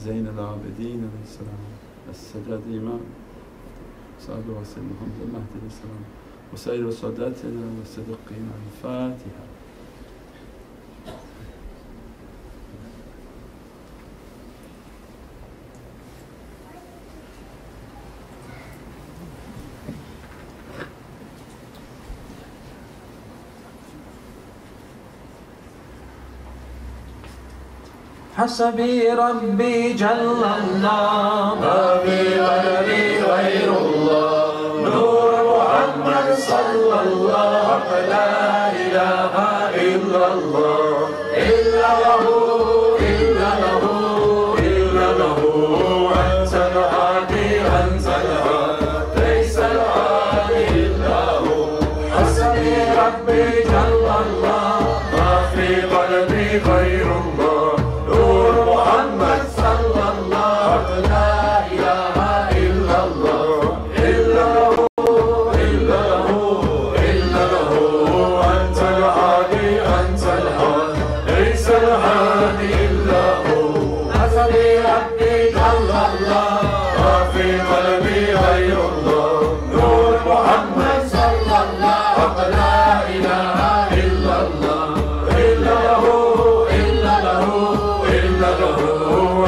زين العابدين عليه السلام السادات إمام صاحب سيدنا محمد المهدي عليه السلام وسائر ساداتنا والصديقين. الفاتحة. حسبي ربي جل الله ما في قلبي غير الله نور محمد صلى الله لا إله إلا الله إلا له إلا له إلا له أنت الهادي أنت الهادي ليس الهادي إلا هو. حسبي ربي جل الله ما في قلبي غير الله نور محمد صلى الله لا إله إلا الله إلا له إلا له إلا له أنت الهادي أنت الهادي ليس الهادي إلا هو. حسبي ربي جل الله ما في قلبي غير الله نور محمد صلى الله لا إله إلا الله إلا له إلا له إلا له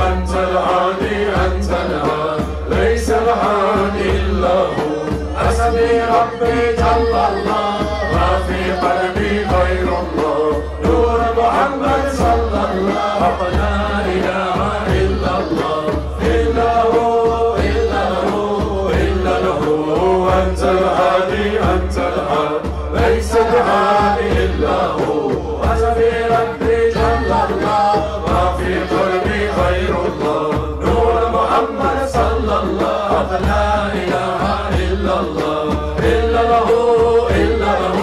أنت الهادي أنت الهادي ليس الهادي إلا هو. حسبي ربي جل الله ما في قلبي غير الله نور محمد صلى الله لا إله إلا الله إلا هو إلا له إلا له أنت الهادي أنت الهادي ليس الهادي إلا هو. حسبي ربي جل الله ما في قلبي غير الله نور محمد صلى الله لا إله إلا الله إلا له إلا له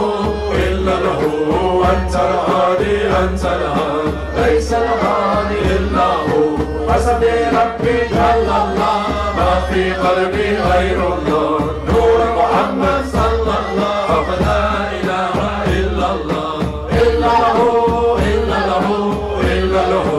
إلا له أنت الهادي أنت الهادي ليس الهادي إلا هو. حسبي ربي جل الله ما في قلبي غير الله نور محمد صلى الله لا إله إلا الله إلا له إلا له إلا له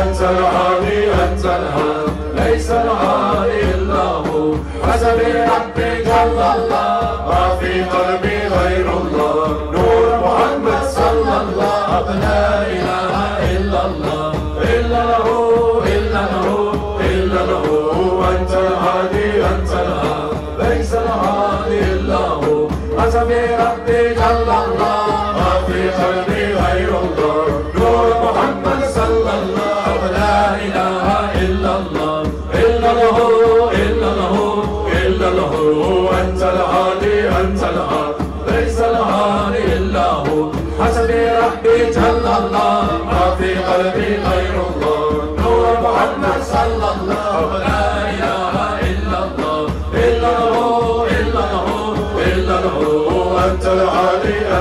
أنت الهادي أنت الهادي ليس الهادي إلا هو. حسبي ربي جل الله ما في قلبي غير الله نور محمد صلى الله لا إله إلا الله إلا له إلا له إلا له أنت الهادي أنت الهادي ليس الهادي إلا هو. حسبي ربي جل الله ما في قلبي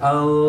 Allah,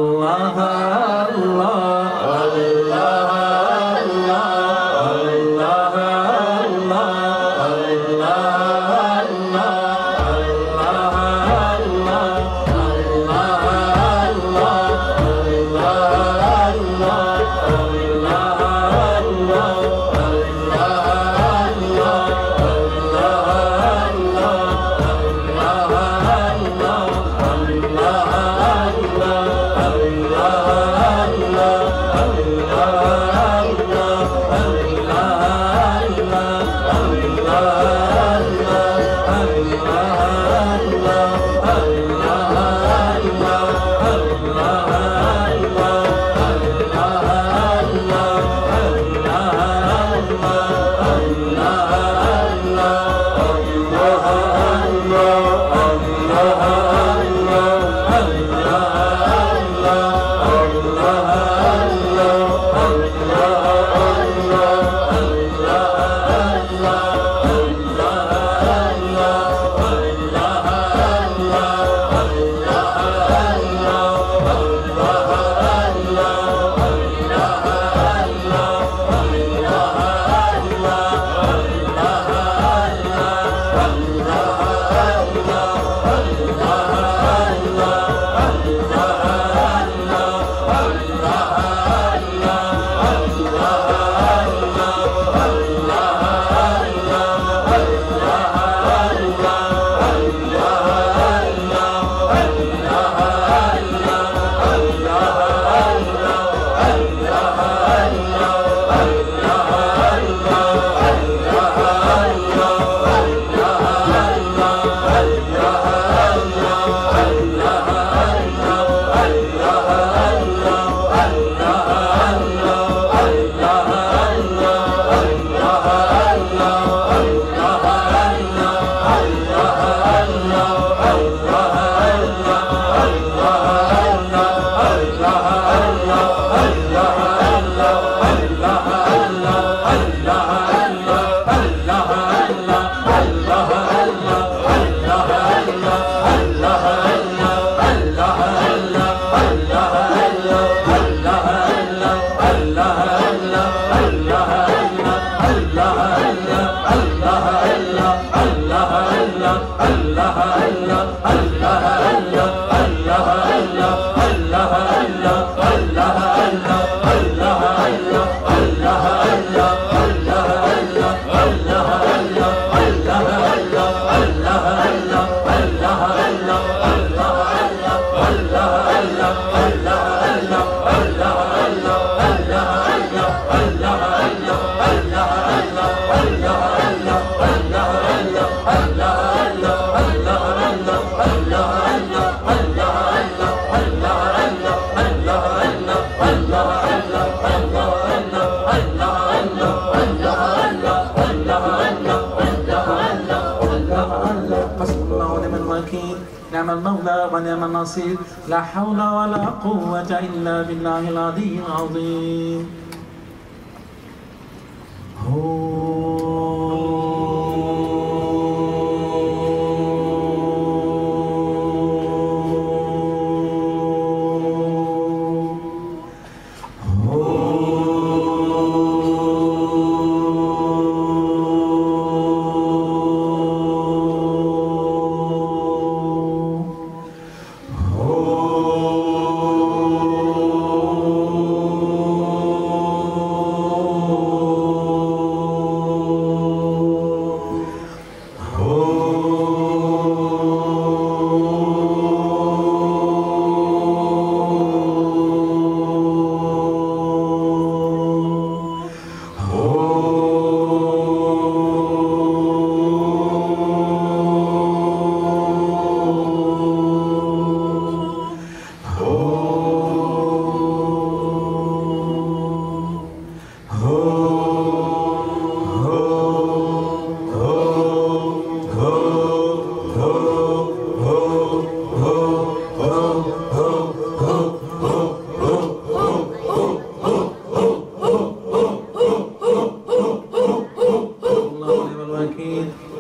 نعم المولى ونعم النصير لا حول ولا قوة إلا بالله العلي العظيم.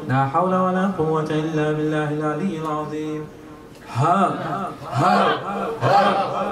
لا حول ولا قوة إلا بالله العلي العظيم. ها ها ها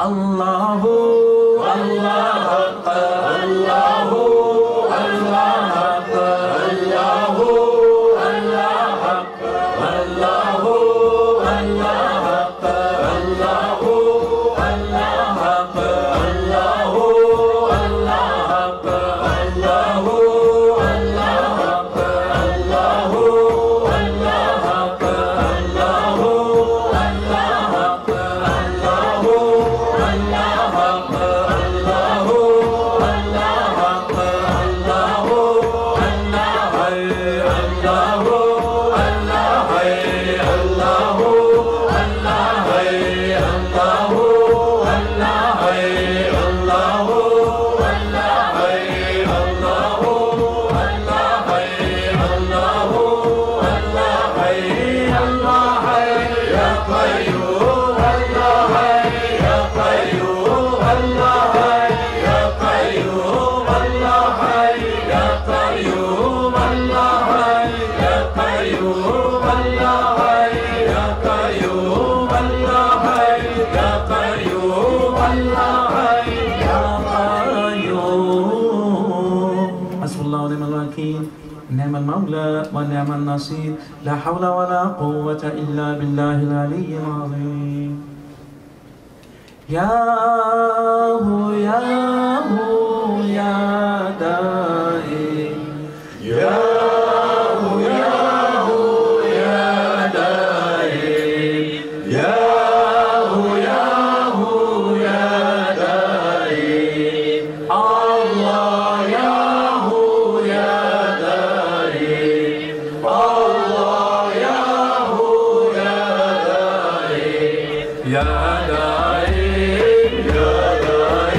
الله الله الله الله الله نعم المولى ونعم النصير لا حول ولا قوة إلا بالله العلي العظيم يا هو يا هو يا دائي يا هو يا هو يا دائي يا هو يا هو يا دائي الله يا هو يا يا دائم يا دائم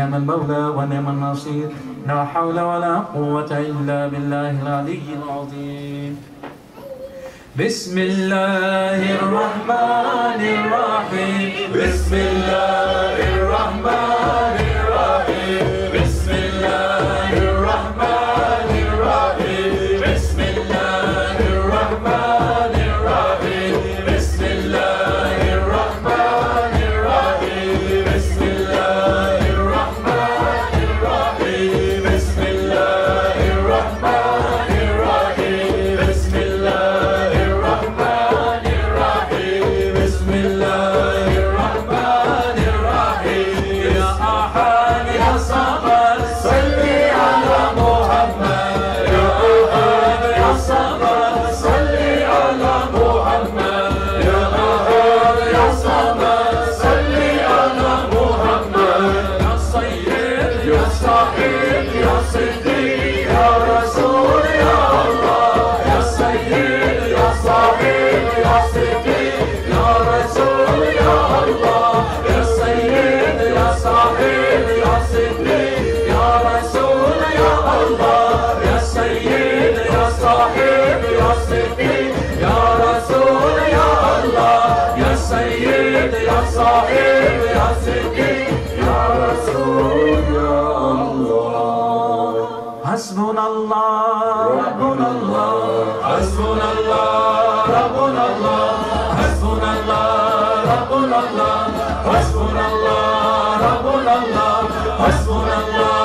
نعم المولى ونعم النصير. لا حول ولا قوة إلا بالله العلي العظيم. بسم الله الرحمن الرحيم. بسم الله الرحمن الرحيم. بسم الله الرحمن الرحيم. بسم الله الرحمن الرحيم. بسم الله الرحمن الرحيم. بسم الله الرحمن الرحيم. بسم الله الرحمن الرحيم. بسم الله الرحمن الرحيم. بسم الله الرحمن الرحيم. يا أحد يا صمد صل على محمد. يا أحد يا صمد صل على محمد. يا أحد يا صمد صل على محمد. يا سيد يا صاحب يا صديق يا رسول يا الله. يا سيد يا صاحب يا صديق يا رسول يا الله. يا سيد يا صاحب يا صديق يا رسول يا الله. يا سيد يا صاحب يا صديق يا رسول يا الله. يا سيد يا صاحب يا صديق يا رسول يا الله. حسبنا الله ربنا الله حسبنا الله ربنا الله حسبنا الله ربنا الله حسبنا الله ربنا الله حسبنا الله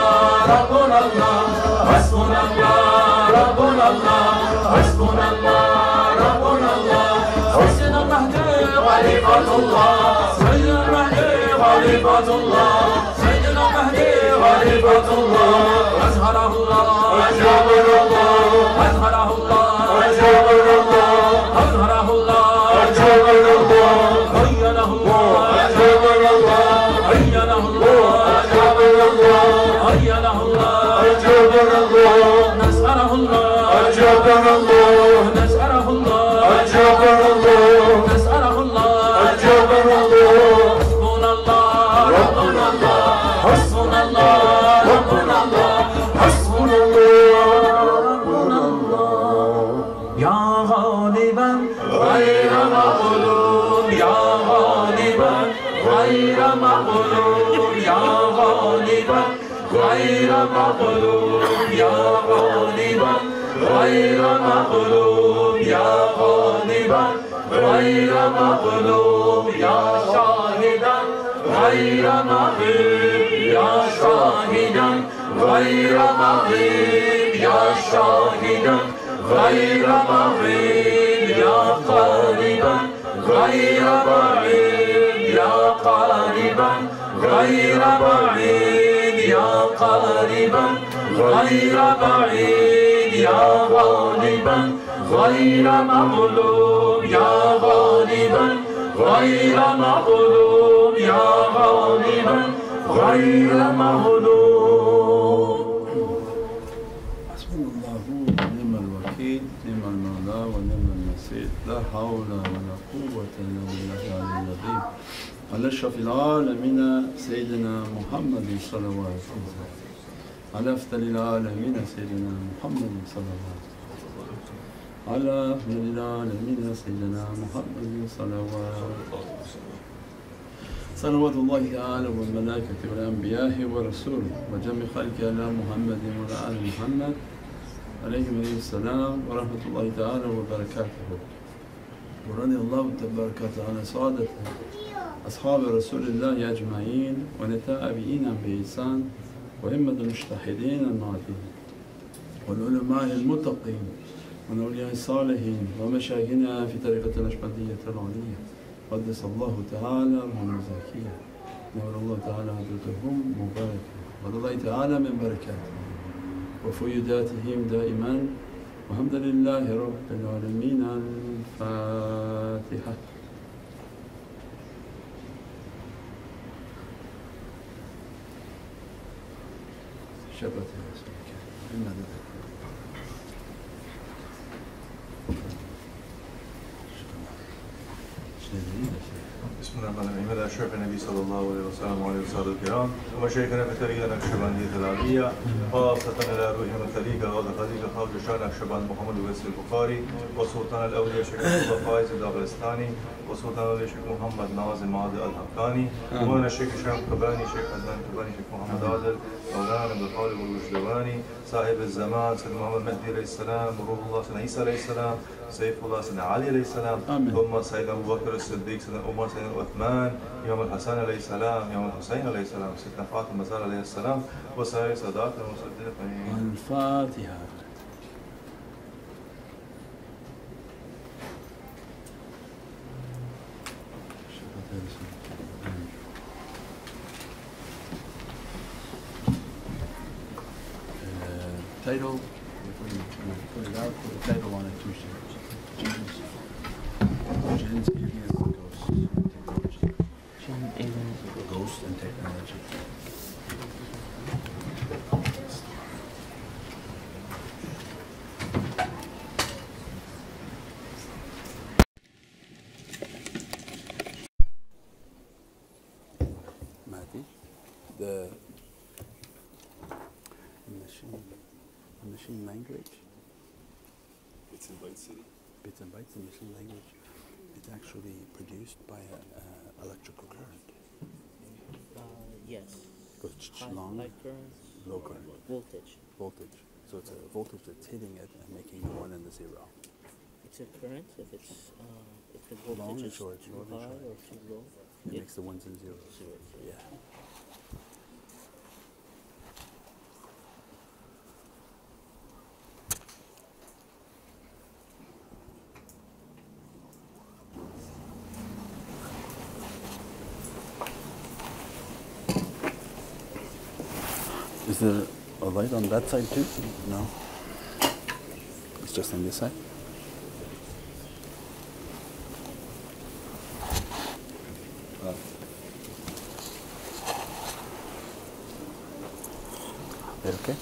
ربنا الله حسبنا الله ربنا الله حسبنا الله ربنا الله. سيدنا المهدي خليفة الله. سيدنا المهدي خليفة الله. سيدنا المهدي خليفة الله. أزهره الله أجابر الله. أزهره الله أجابر الله. أزهره الله أجابر الله. خيله الله أجابر الله. خيله الله أجابر الله. خيله الله أجابر الله. نسأله الله أجابر الله. نسأله الله أجابر الله. نسأله الله أجابر الله. حسبنا الله ربنا الله. حسبنا الله ربنا الله. حسبنا الله ربنا الله. يا غالبا غير مغلوب يا غالبا غير مغلوب يا غالبا غير مغلوب يا غالبا غير مغلوب يا غالبا غير مغلوب يا شاهدا غير مغيب يا شاهدا غير مغيب يا شاهدا غير مغيب يا قاربا غير بعيد يا قاربا غير بعيد يا قاربا غير بعيد يا غالبا غير مغلوب يا غالبا غير مغلوب يا غالبا غير مغلوب. حسبنا الله ونعم الوكيل نعم المولى ونعم النصير. لا حول ولا قوة إلا بالله العلي العظيم. على أشرف العالمين سيدنا محمد صلى الله عليه وسلم. على أفضل العالمين سيدنا محمد صلى الله عليه وسلم. على أفضل العالمين سيدنا محمد صلى الله عليه وسلم. صلوات الله تعالى والملائكة والأنبياء ورسوله وجميع خلقه على محمد وعلى آل محمد عليهم السلام ورحمة الله تعالى وبركاته. ورضي الله تبارك وتعالى سعادة أصحاب رسول الله أجمعين ونتابعين بإحسان وهمة المجتهدين المعدين والعلماء المتقين والأولياء الصالحين ومشايخنا في طريقة النقشبندية العليا قدس الله تعالى روحهم زكية نور الله تعالى حضرتهم مباركة ورضي تعالى من بركاتهم وفيوداتهم دائما والحمد لله رب العالمين. الفاتحة. شبت يا رسولك إنا بسم الله الرحمن الرحيم. على شرف النبي صلى الله عليه وسلم وعلى اصحابه الكرام ومشايخنا في طريقه النقشبنديه العربيه خاصه الى روحهم الطريقه غاض خليقه خالد شان نقشبند محمد ويس البخاري وسلطان الاولياء شيخ فايز الداغستاني وسلطان الاولياء شيخ محمد ناظم عادل الحقاني ومولانا الشيخ هشام كباني شيخ عدنان كباني شيخ محمد عادل مولانا بالحال والوجدواني صاحب الزمان سيدنا محمد مهدي عليه السلام وروح الله سيدنا عيسى عليه السلام سيف الله سيدنا علي عليه السلام ثم سيدنا ابو بكر الصديق سيدنا عمر سيدنا عثمان امام الحسن عليه السلام امام الحسين عليه السلام سيدنا فاطمه الزهراء عليه السلام وسائر سادات المصدقين. الفاتحه. Title, before you put it out, put the title on it, two shares. Jinns, aliens, and ghosts, technology. Jinn, aliens, ghosts, and technology. Mahdi, the machine language. Bits and bytes city. Bits and bytes in machine language. It's actually produced by an electrical current. Yes. It goes long, high current, low current. voltage. Voltage. So it's a voltage that's hitting it and making the 1 and the 0. It's a current if it's if the voltage Long and is short, too short and high short. or too low. It makes the 1s and 0s. Zeros. Yeah. Is there a light on that side too? No. It's just on this side? There, okay?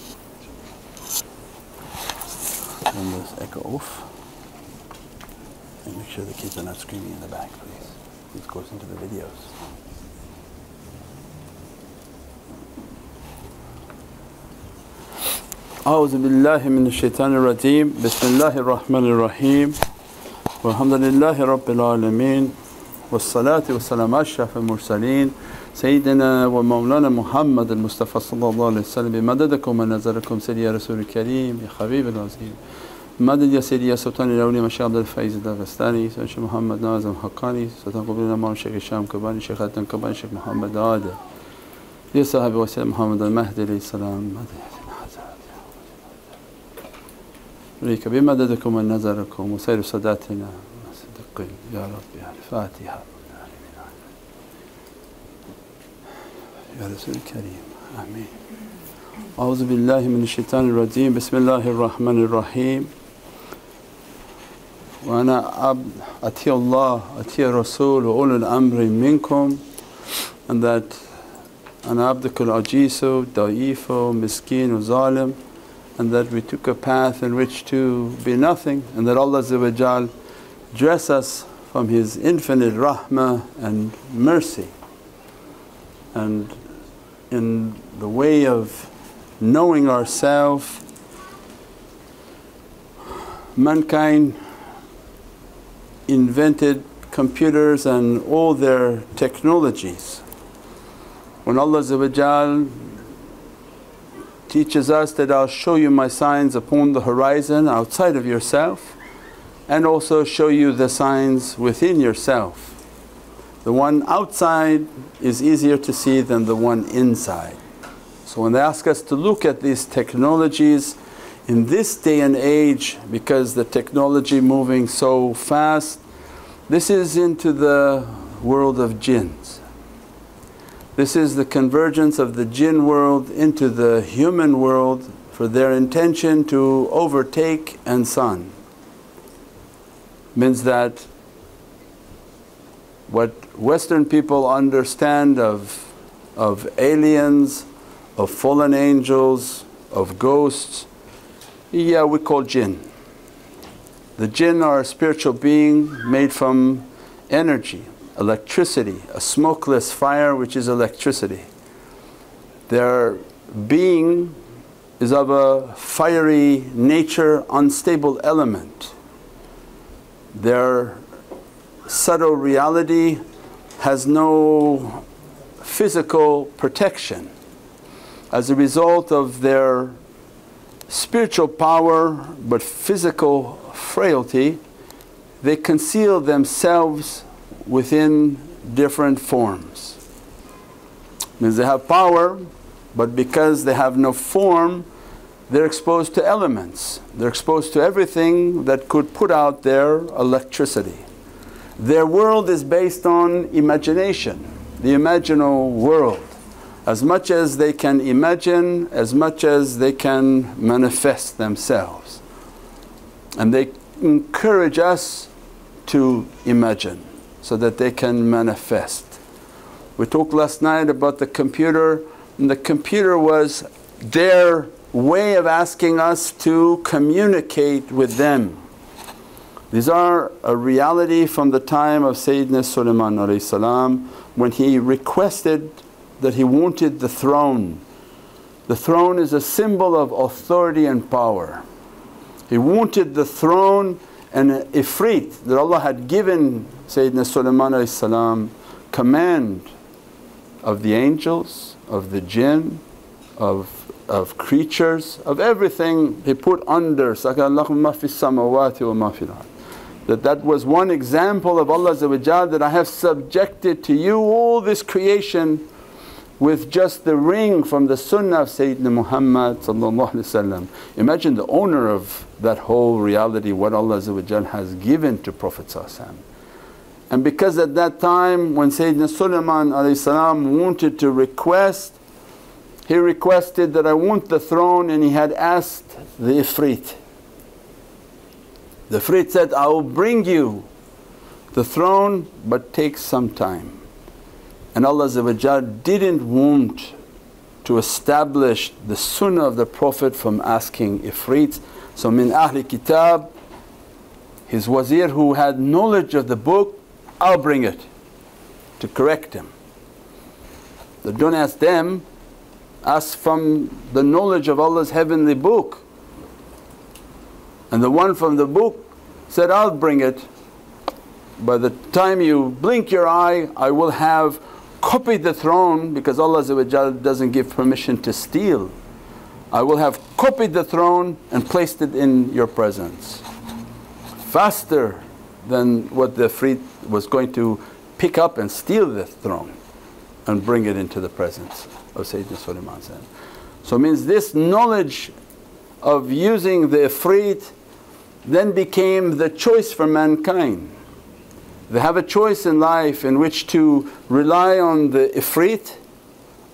Turn this echo off. And make sure the kids are not screaming in the back, please. This goes into the videos. أعوذ بالله من الشيطان الرجيم بسم الله الرحمن الرحيم والحمد لله رب العالمين والصلاة والسلام على أشرف المرسلين سيدنا ومولانا محمد المصطفى صلى الله عليه وسلم بمددكم ونظركم سيدي يا رسول الكريم يا حبيب العظيم مدد يا سيدي يا سلطان الأولياء الشيخ عبد الفايز الداغستاني الشيخ محمد ناظم حقاني سلطان قبلنا مولانا الشيخ هشام كباني الشيخ عدنان كباني الشيخ محمد عادل يا صاحب وسيلة محمد المهدي عليه السلام إليك بمددكم ونظركم وسير ساداتنا صدقين يا رب يا الفاتحة يا رسول الكريم آمين. أعوذ بالله من الشيطان الرجيم بسم الله الرحمن الرحيم وأنا عبد أطيع الله أطيع الرسول وأولي الأمر منكم and that أنا عبدك العجيز ضعيف مسكين وظالم and that we took a path in which to be nothing and that Allah dress us from His infinite rahmah and mercy. And in the way of knowing ourselves, mankind invented computers and all their technologies. When Allah teaches us that, I'll show you my signs upon the horizon outside of yourself and also show you the signs within yourself. The one outside is easier to see than the one inside. So when they ask us to look at these technologies in this day and age, because the technology moving so fast, this is into the world of jinns. This is the convergence of the jinn world into the human world for their intention to overtake insan. Means that what Western people understand of aliens, of fallen angels, of ghosts, yeah, we call jinn. The jinn are a spiritual being made from energy. electricity, a smokeless fire which is electricity. Their being is of a fiery nature, unstable element. Their subtle reality has no physical protection. As a result of their spiritual power but physical frailty, they conceal themselves within different forms. Means they have power, but because they have no form, they're exposed to elements. They're exposed to everything that could put out their electricity. Their world is based on imagination, the imaginal world. As much as they can imagine, as much as they can manifest themselves. And they encourage us to imagine so that they can manifest. We talked last night about the computer, and the computer was their way of asking us to communicate with them. These are a reality from the time of Sayyidina Sulaiman alayhi salam, when he requested that he wanted the throne. The throne is a symbol of authority and power. He wanted the throne, and ifrit that Allah had given Sayyidina Sulaiman alayhi salam command of the angels, of the jinn, of creatures, of everything He put under. Sakallahu ma fi samawati wa ma fil ard. That was one example of Allah that I have subjected to you all this creation with just the ring from the sunnah of Sayyidina Muhammad. Imagine the owner of that whole reality, what Allah has given to Prophet. And because at that time when Sayyidina Sulaiman wanted to request, he requested that I want the throne, and he had asked the ifrit. The ifrit said, I will bring you the throne but take some time. And Allah didn't want to establish the sunnah of the Prophet from asking ifrits. So min ahli kitab, his wazir who had knowledge of the book, I'll bring it to correct him. But don't ask them, ask from the knowledge of Allah's heavenly book. And the one from the book said, I'll bring it. By the time you blink your eye, I will have copied the throne, because Allah doesn't give permission to steal. I will have copied the throne and placed it in your presence. Faster than what the ifrit was going to pick up and steal the throne and bring it into the presence of Sayyidina Sulaiman. So it means this knowledge of using the ifrit then became the choice for mankind. They have a choice in life in which to rely on the ifrit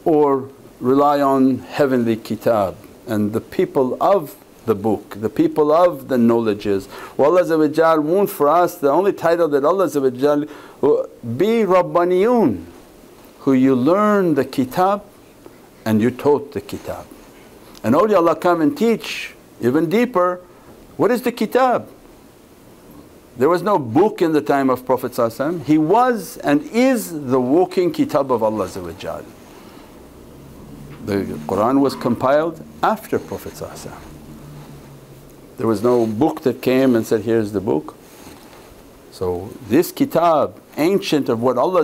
or rely on heavenly kitab and the people of the book, the people of the knowledges. Well, Allah wants for us, the only title that Allah be Rabbaniyun, who you learn the kitab and you taught the kitab. And awliyaullah come and teach even deeper, what is the kitab? There was no book in the time of Prophet. He was and is the walking kitab of Allah. The Qur'an was compiled after Prophet. There was no book that came and said, here's the book. So this kitab, ancient of what Allah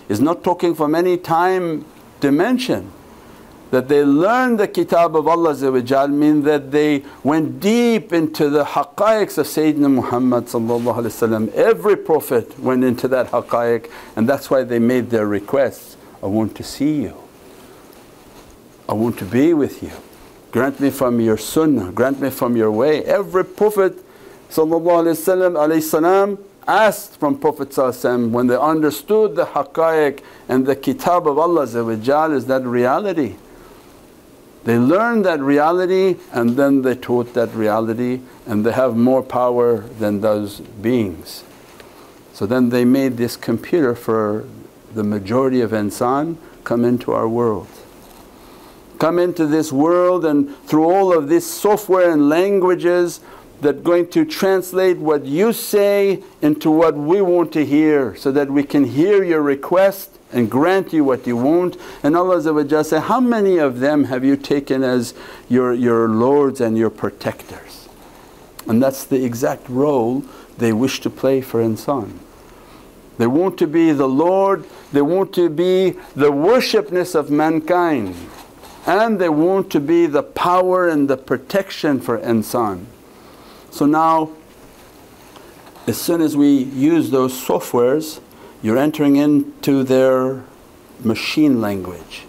is not talking from any time dimension. That they learned the kitab of Allah mean that they went deep into the haqqaiqs of Sayyidina Muhammad. Every Prophet went into that haqqaiq, and that's why they made their requests. I want to see you, I want to be with you, grant me from your sunnah, grant me from your way. Every Prophet asked from Prophet when they understood the haqqaiq and the kitab of Allah is that reality. They learned that reality and then they taught that reality, and they have more power than those beings. So then they made this computer for the majority of insan come into our world. Come into this world, and through all of this software and languages that's going to translate what you say into what we want to hear, so that we can hear your request and grant you what you want. And Allah said, how many of them have you taken as your lords and your protectors? And that's the exact role they wish to play for insan. They want to be the Lord, they want to be the worshipness of mankind, and they want to be the power and the protection for insan. So now as soon as we use those softwares, you're entering into their machine language.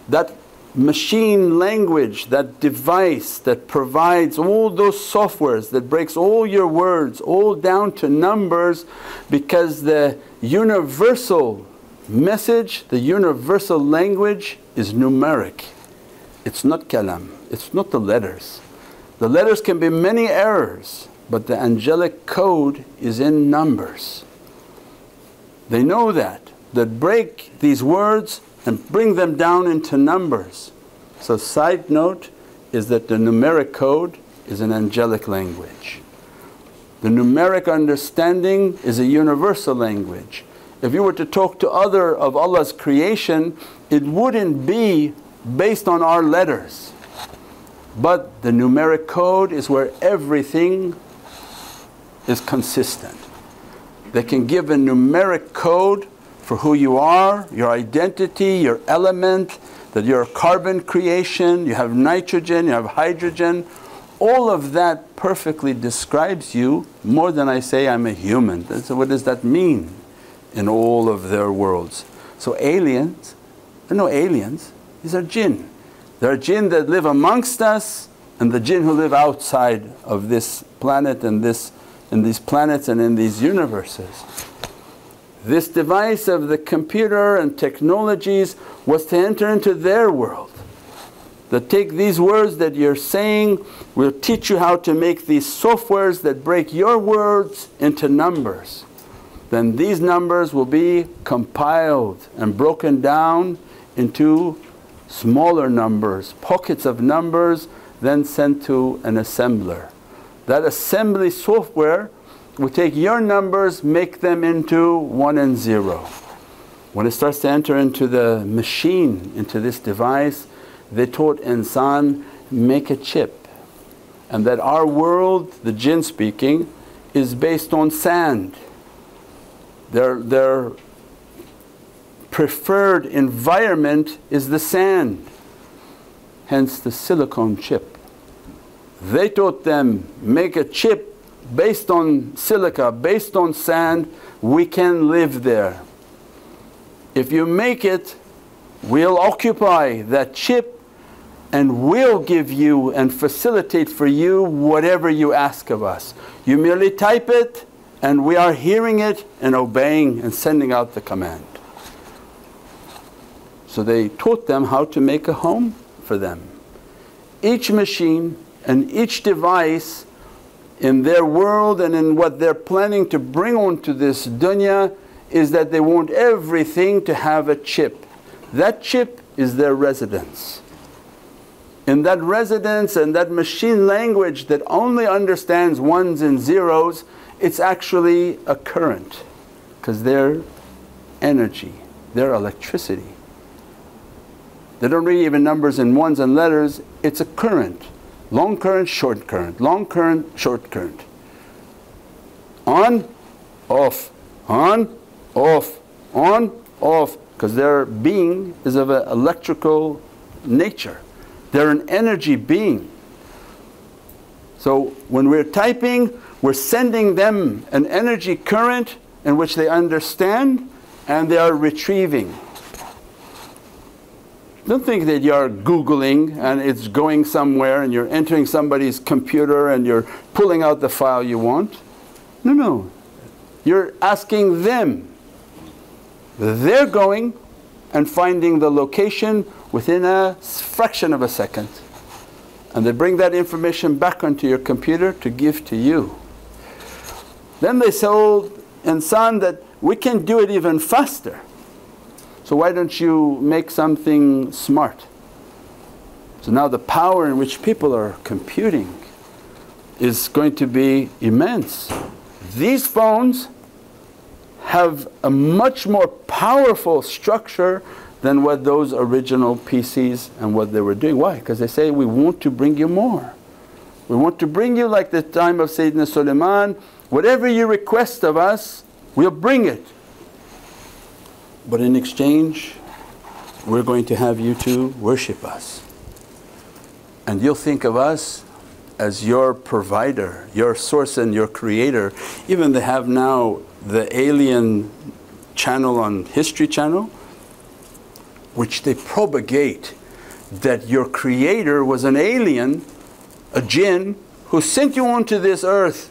That machine language, that device that provides all those softwares, that breaks all your words all down to numbers, because the universal message, the universal language is numeric. It's not kalam, it's not the letters. The letters can be many errors, but the angelic code is in numbers. They know that break these words and bring them down into numbers. So side note is that the numeric code is an angelic language. The numeric understanding is a universal language. If you were to talk to other of Allah's creation, it wouldn't be based on our letters. But the numeric code is where everything is consistent. They can give a numeric code for who you are, your identity, your element, that you're a carbon creation, you have nitrogen, you have hydrogen. All of that perfectly describes you more than I say I'm a human. So what does that mean in all of their worlds? So aliens, there are no aliens, these are jinn. There are jinn that live amongst us and the jinn who live outside of this planet and in these planets and in these universes. This device of the computer and technologies was to enter into their world. That take these words that you're saying, we'll teach you how to make these softwares that break your words into numbers. Then these numbers will be compiled and broken down into smaller numbers, pockets of numbers, then sent to an assembler. That assembly software will take your numbers, make them into 1 and 0. When it starts to enter into the machine, into this device, they taught insan, make a chip. And that our world, the jinn speaking, is based on sand. Their preferred environment is the sand, hence the silicone chip. They taught them, make a chip based on silica, based on sand, we can live there. If you make it, we'll occupy that chip and we'll give you and facilitate for you whatever you ask of us. You merely type it and we are hearing it and obeying and sending out the command. So they taught them how to make a home for them. Each machine and each device in their world and in what they're planning to bring onto this dunya is that they want everything to have a chip. That chip is their residence. In that residence and that machine language that only understands ones and zeros, it's actually a current, because they're energy, they're electricity. They don't read even numbers in ones and letters, it's a current. Long current, short current, long current, short current. On, off, on, off, on, off, because their being is of an electrical nature. They're an energy being. So when we're typing, we're sending them an energy current in which they understand and they are retrieving. Don't think that you're Googling and it's going somewhere and you're entering somebody's computer and you're pulling out the file you want. No, no. You're asking them. They're going and finding the location within a fraction of a second. And they bring that information back onto your computer to give to you. Then they told insan that we can do it even faster. So why don't you make something smart? So now the power in which people are computing is going to be immense. These phones have a much more powerful structure than what those original PCs and what they were doing. Why? Because they say, we want to bring you more. We want to bring you like the time of Sayyidina Sulaiman, whatever you request of us, we'll bring it. But in exchange, we're going to have you to worship us. And you'll think of us as your provider, your source and your creator. Even they have now the alien channel on History Channel, which they propagate that your creator was an alien, a jinn, who sent you onto this earth,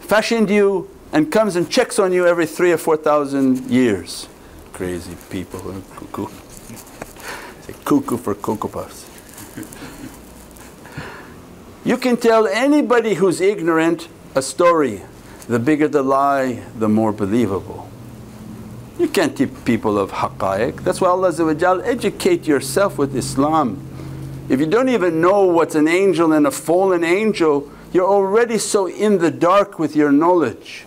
fashioned you and comes and checks on you every 3,000 or 4,000 years. Crazy people, cuckoo. Say cuckoo for Cocoa Puffs. You can tell anybody who's ignorant a story. The bigger the lie, the more believable. You can't teach people of haqqaiq. That's why Allah educate yourself with Islam. If you don't even know what's an angel and a fallen angel, you're already so in the dark with your knowledge.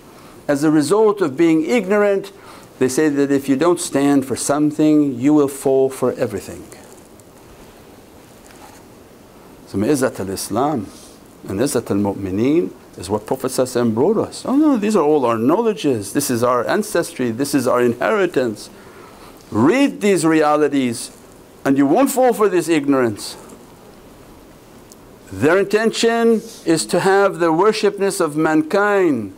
As a result of being ignorant, they say that if you don't stand for something, you will fall for everything. So Izzat al-Islam and Izzat al-Mu'mineen is what Prophet brought us. Oh no, these are all our knowledges, this is our ancestry, this is our inheritance. Read these realities and you won't fall for this ignorance. Their intention is to have the worshipness of mankind,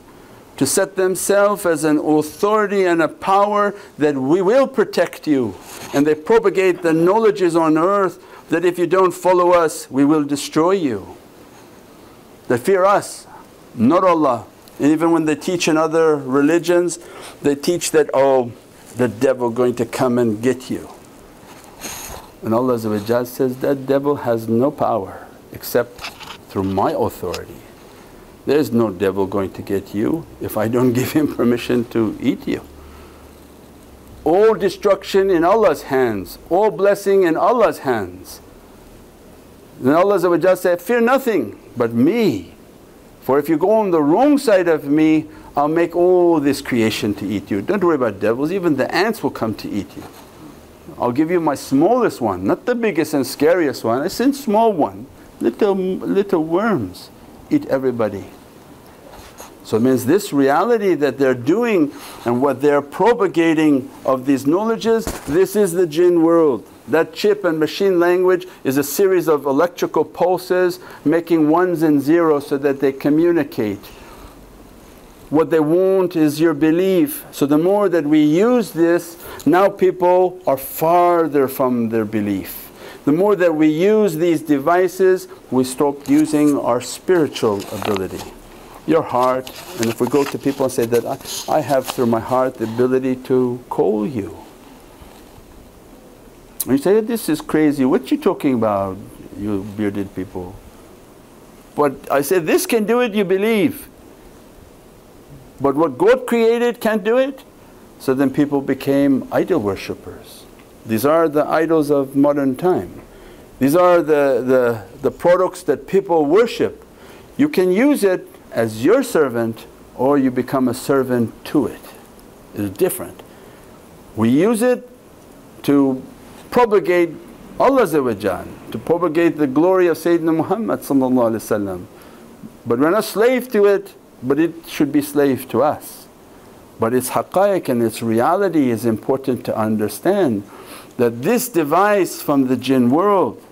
to set themselves as an authority and a power that we will protect you. And they propagate the knowledges on earth that if you don't follow us, we will destroy you. They fear us, not Allah. And even when they teach in other religions, they teach that, oh, the devil going to come and get you. And Allah says, that devil has no power except through my authority. There is no devil going to get you if I don't give him permission to eat you. All destruction in Allah's hands, all blessing in Allah's hands. Then Allah said, fear nothing but me, for if you go on the wrong side of me, I'll make all this creation to eat you. Don't worry about devils, even the ants will come to eat you. I'll give you my smallest one, not the biggest and scariest one, I send small one, little worms eat everybody. So it means this reality that they're doing and what they're propagating of these knowledges, this is the jinn world. That chip and machine language is a series of electrical pulses making ones and zeros so that they communicate. What they want is your belief. So the more that we use this, now people are farther from their belief. The more that we use these devices, we stop using our spiritual ability. Your heart, and if we go to people and say that I have through my heart the ability to call you. And you say, this is crazy, what you talking about, you bearded people? But I said, this can do it, you believe. But what God created can't do it? So then people became idol worshippers. These are the idols of modern time. These are the products that people worship. You can use it as your servant or you become a servant to it. It's different. We use it to propagate Allah, to propagate the glory of Sayyidina Muhammad. But we're not slave to it, but it should be slave to us. But its haqqaiq and its reality is important to understand, that this device from the jinn world,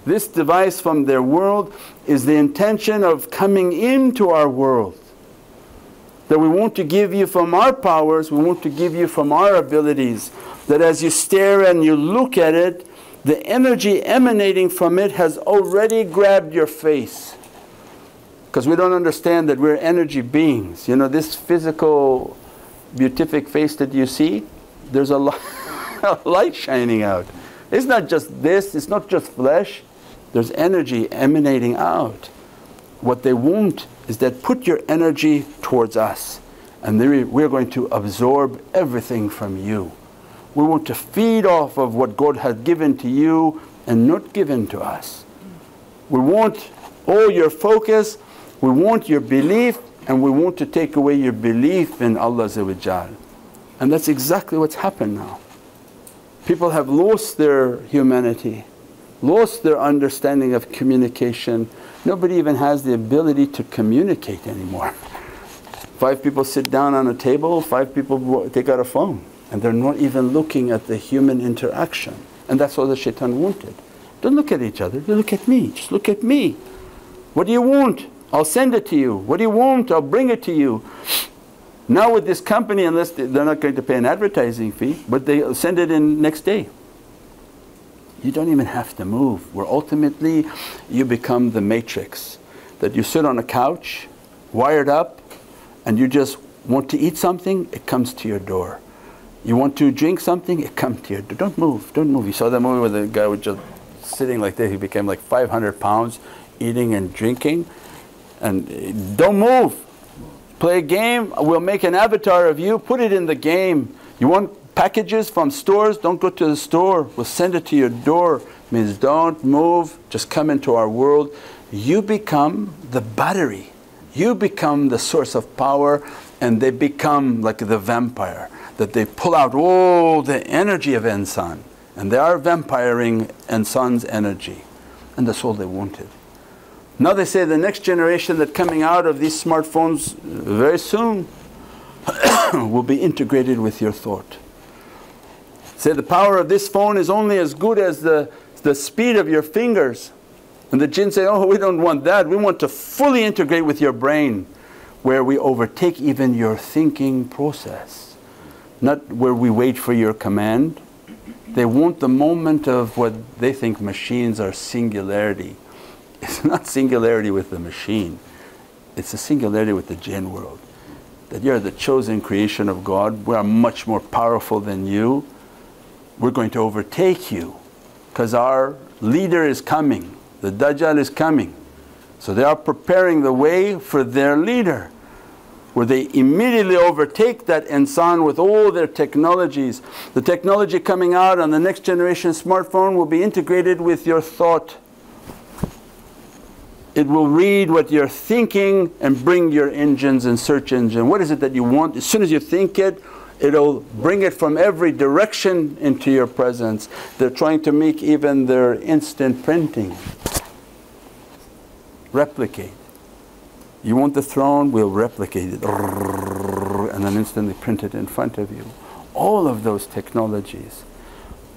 this device from their world is the intention of coming into our world. That we want to give you from our powers, we want to give you from our abilities. That as you stare and you look at it, the energy emanating from it has already grabbed your face. Because we don't understand that we're energy beings. You know, this physical beatific face that you see, there's a light shining out. It's not just this, it's not just flesh, there's energy emanating out. What they want is that put your energy towards us and we're going to absorb everything from you. We want to feed off of what God has given to you and not given to us. We want all your focus, we want your belief, and we want to take away your belief in Allah. And that's exactly what's happened now. People have lost their humanity, lost their understanding of communication. Nobody even has the ability to communicate anymore. 5 people sit down on a table, 5 people take out a phone, and they're not even looking at the human interaction. And that's what the shaitan wanted. Don't look at each other, you look at me, just look at me. What do you want? I'll send it to you. What do you want? I'll bring it to you. Now with this company, unless they're not going to pay an advertising fee, but they'll send it in next day. You don't even have to move, where ultimately you become the matrix. That you sit on a couch, wired up, and you just want to eat something, it comes to your door. You want to drink something, it comes to your door. Don't move, don't move. You saw that movie where the guy was just sitting like this, he became like 500 pounds eating and drinking. And don't move. Play a game, we'll make an avatar of you, put it in the game. You want packages from stores, don't go to the store, we'll send it to your door. Means don't move, just come into our world. You become the battery, you become the source of power, and they become like the vampire, that they pull out all the energy of insan, and they are vampiring insan's energy, and that's all they wanted. Now they say the next generation that coming out of these smartphones very soon will be integrated with your thought. Say the power of this phone is only as good as the speed of your fingers. And the jinn say, oh, we don't want that, we want to fully integrate with your brain, where we overtake even your thinking process. Not where we wait for your command. They want the moment of what they think machines are singularity. It's not singularity with the machine, it's a singularity with the jinn world. That you're the chosen creation of God, we are much more powerful than you. We're going to overtake you because our leader is coming, the Dajjal is coming. So they are preparing the way for their leader, where they immediately overtake that insan with all their technologies. The technology coming out on the next generation smartphone will be integrated with your thought. It will read what you're thinking and bring your engines and search engine. What is it that you want? As soon as you think it, it'll bring it from every direction into your presence. They're trying to make even their instant printing replicate. You want the throne, we'll replicate it, and then instantly print it in front of you. All of those technologies,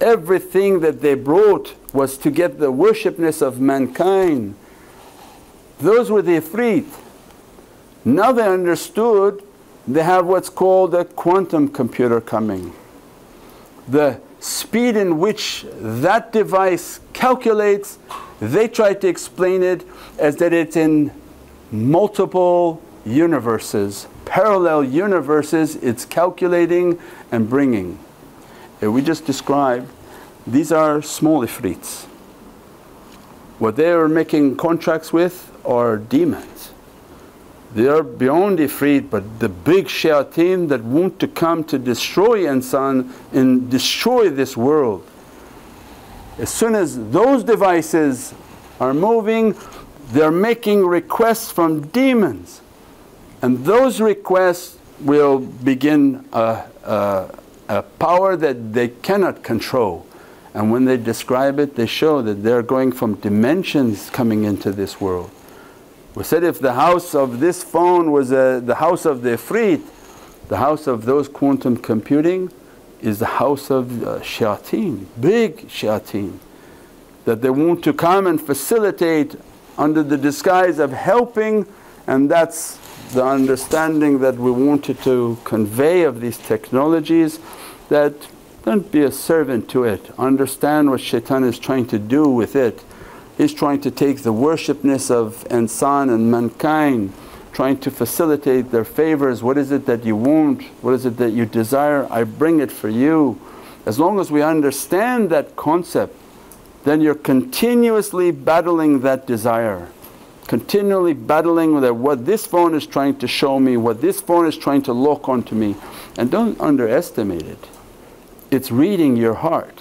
everything that they brought was to get the worshipness of mankind. Those were the ifrit. Now they understood, they have what's called a quantum computer coming. The speed in which that device calculates, they try to explain it as that it's in multiple universes, parallel universes, it's calculating and bringing. We just described, these are small ifrits. What they are making contracts with are demons. They are beyond ifrit, but the big shayateen that want to come to destroy insan and destroy this world. As soon as those devices are moving, they're making requests from demons, and those requests will begin a power that they cannot control. And when they describe it, they show that they're going from dimensions coming into this world. We said if the house of this phone was the house of the ifrit, the house of those quantum computing is the house of shayateen, big shayateen, that they want to come and facilitate under the disguise of helping. And that's the understanding that we wanted to convey of these technologies, that don't be a servant to it, understand what shaitan is trying to do with it. He's trying to take the worshipness of insan and mankind, trying to facilitate their favors. What is it that you want? What is it that you desire? I bring it for you. As long as we understand that concept, then you're continuously battling that desire, continually battling with what this phone is trying to show me, what this phone is trying to lock onto me. And don't underestimate it. It's reading your heart.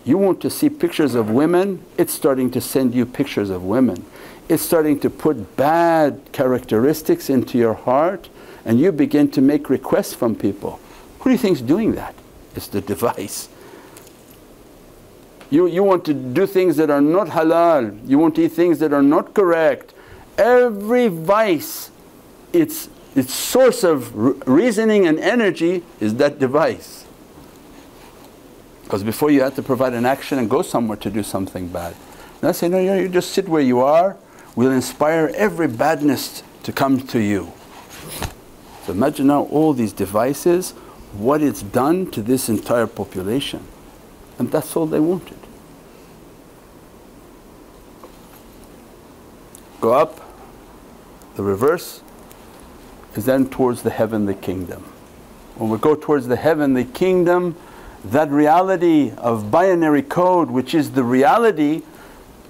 You want to see pictures of women, it's starting to send you pictures of women. it's starting to put bad characteristics into your heart, and you begin to make requests from people. Who do you think is doing that? It's the device. You want to do things that are not halal, you want to eat things that are not correct. Every vice, its source of reasoning and energy is that device. Because before you had to provide an action and go somewhere to do something bad. And I say, no, you just sit where you are, we'll inspire every badness to come to you. So imagine now all these devices, what it's done to this entire population, and that's all they wanted. Go up, the reverse is then towards the heavenly kingdom. When we go towards the heavenly kingdom, that reality of binary code, which is the reality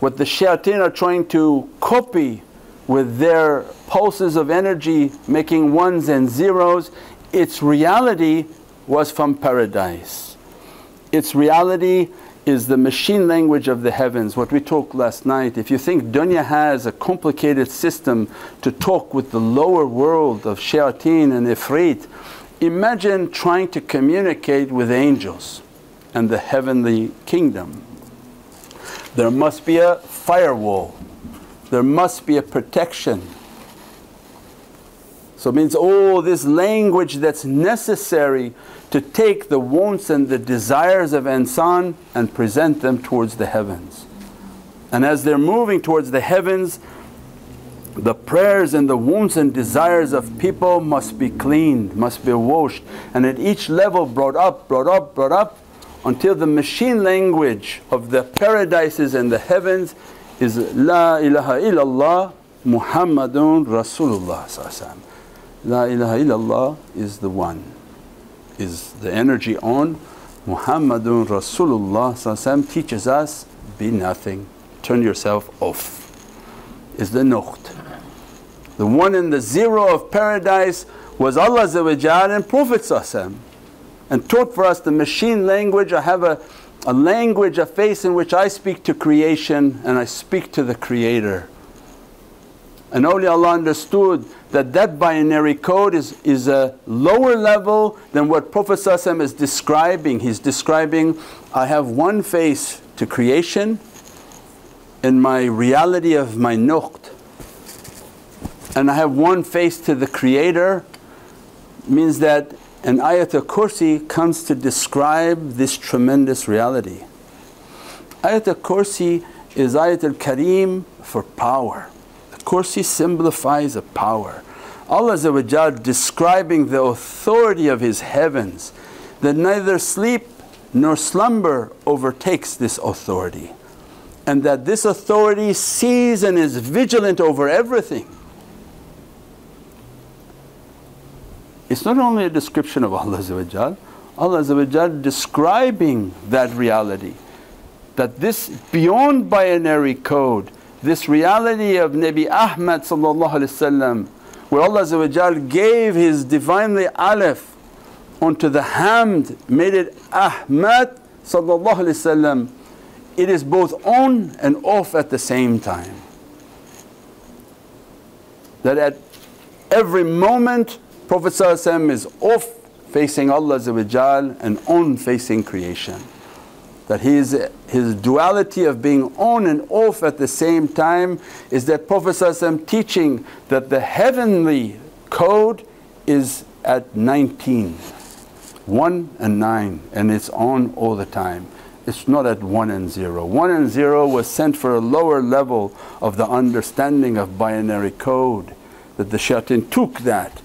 what the shayateen are trying to copy with their pulses of energy making ones and zeros, its reality was from paradise. Its reality is the machine language of the heavens. What we talked last night, if you think dunya has a complicated system to talk with the lower world of shayateen and ifrit, imagine trying to communicate with angels and the heavenly kingdom. There must be a firewall, there must be a protection. So it means all this language that's necessary to take the wants and the desires of insan and present them towards the heavens. And as they're moving towards the heavens, the prayers and the wants and desires of people must be cleaned, must be washed, and at each level brought up, brought up, brought up, until the machine language of the paradises and the heavens is La ilaha illallah Muhammadun Rasulullah. La ilaha illallah is the one, is the energy on. Muhammadun Rasulullah teaches us, be nothing, turn yourself off, is the nuqt. The one and the zero of paradise was Allah and Prophet and taught for us the machine language. I have a language, a face in which I speak to creation and I speak to the Creator. And awliyaullah understood that that binary code is a lower level than what Prophet is describing. He's describing, I have one face to creation in my reality of my nuqt, and I have one face to the Creator. Means that an ayatul kursi comes to describe this tremendous reality. Ayatul kursi is ayatul kareem for power. Kursi signifies a power. Allah describing the authority of His heavens, that neither sleep nor slumber overtakes this authority, and that this authority sees and is vigilant over everything. It's not only a description of Allah, Allah describing that reality, that this beyond binary code, this reality of Nabi Ahmad where Allah gave His Divinely Alif onto the Hamd, made it Ahmad, it is both on and off at the same time. That at every moment Prophet is off facing Allah and on facing creation. That his duality of being on and off at the same time is that Prophet teaching that the heavenly code is at 19, 1 and 9, and it's on all the time. It's not at 1 and 0. 1 and 0 was sent for a lower level of the understanding of binary code, that the shayateen took that.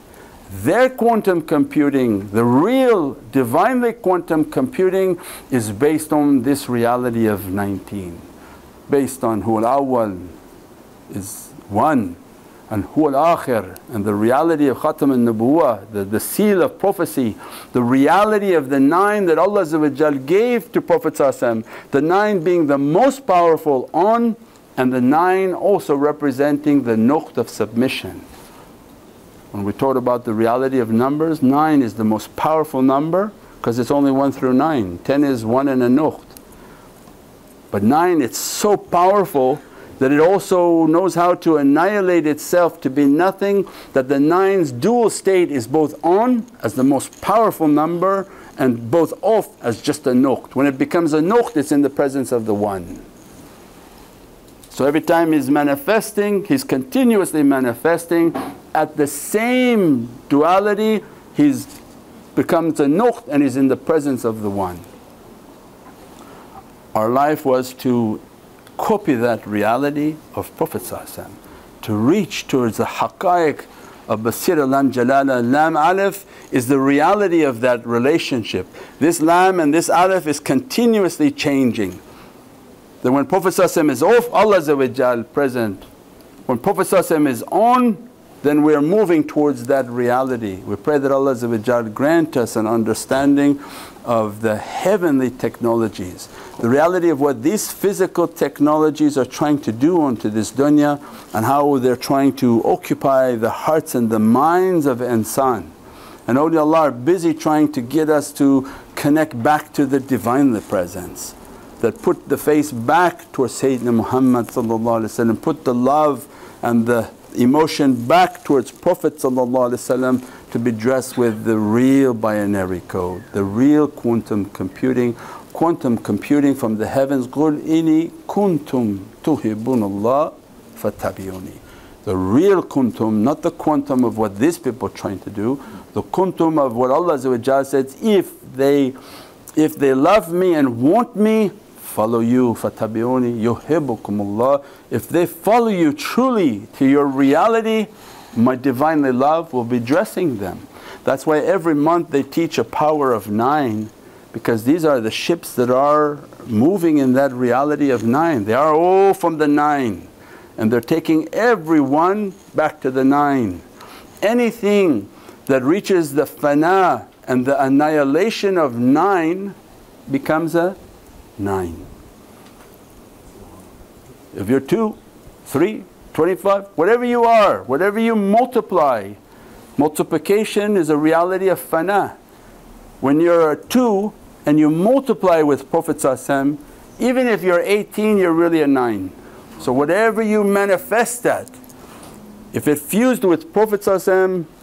Their quantum computing, the real Divinely quantum computing, is based on this reality of 19, based on Huwal Awwal is 1, and Huwal Akhir, and the reality of Khatam al-Nubuwwah, the seal of prophecy, the reality of the 9 that Allah gave to Prophet, the 9 being the most powerful on, and the 9 also representing the nuqt of submission. When we taught about the reality of numbers, 9 is the most powerful number because it's only 1 through 9, 10 is 1 and a nuqt. But 9, it's so powerful that it also knows how to annihilate itself to be nothing, that the nine's dual state is both on as the most powerful number and both off as just a nuqt. When it becomes a nuqt, it's in the presence of the one. So every time he's manifesting, he's continuously manifesting at the same duality, he's becomes a nuqt and he's in the presence of the one. Our life was to copy that reality of Prophet ﷺ, to reach towards the haqqaiq of Basira Lam Jalala. Lam Alif is the reality of that relationship. This Lam and this Alif is continuously changing. That when Prophet ﷺ is off, Allah present. When Prophet ﷺ is on, then we are moving towards that reality. We pray that Allah grant us an understanding of the heavenly technologies, the reality of what these physical technologies are trying to do onto this dunya, and how they're trying to occupy the hearts and the minds of insan. And awliyaullah are busy trying to get us to connect back to the Divinely Presence, that put the face back towards Sayyidina Muhammad, put the love and the emotion back towards Prophet to be dressed with the real binary code, the real quantum computing from the heavens. قُلْ إِنِي كُنْتُمْ تُحِبُّونَ اللَّهَ فَاتَّبِعُونِي. The real kuntum, not the quantum of what these people are trying to do, the kuntum of what Allah says, if they love me and want me, follow you, فَاتَّبِعُونِي يُحِبُّكُمُ اللَّهُ. If they follow you truly to your reality, my Divinely love will be dressing them. That's why every month they teach a power of 9, because these are the ships that are moving in that reality of 9. They are all from the 9 and they're taking everyone back to the 9. Anything that reaches the fana and the annihilation of 9 becomes a 9. If you're 2, 3, 25, whatever you are, whatever you multiply, multiplication is a reality of fana. When you're a 2 and you multiply with Prophet even if you're 18, you're really a 9. So whatever you manifest at, if it fused with Prophet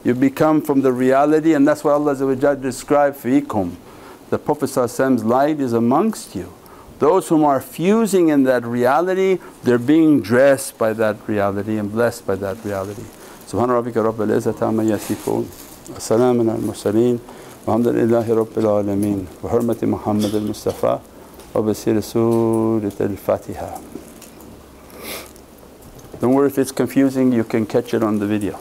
you become from the reality, and that's what Allah described fiikum. The Prophet's light is amongst you. Those whom are fusing in that reality, they're being dressed by that reality and blessed by that reality. Subhana rabbika rabbil izzati amma yasifoon, wa salamun al mursaleen, walhamdulillahi rabbil alameen, wa hurmati Muhammad al-Mustafa, wa basir Surat al-Fatiha. Don't worry if it's confusing, you can catch it on the video.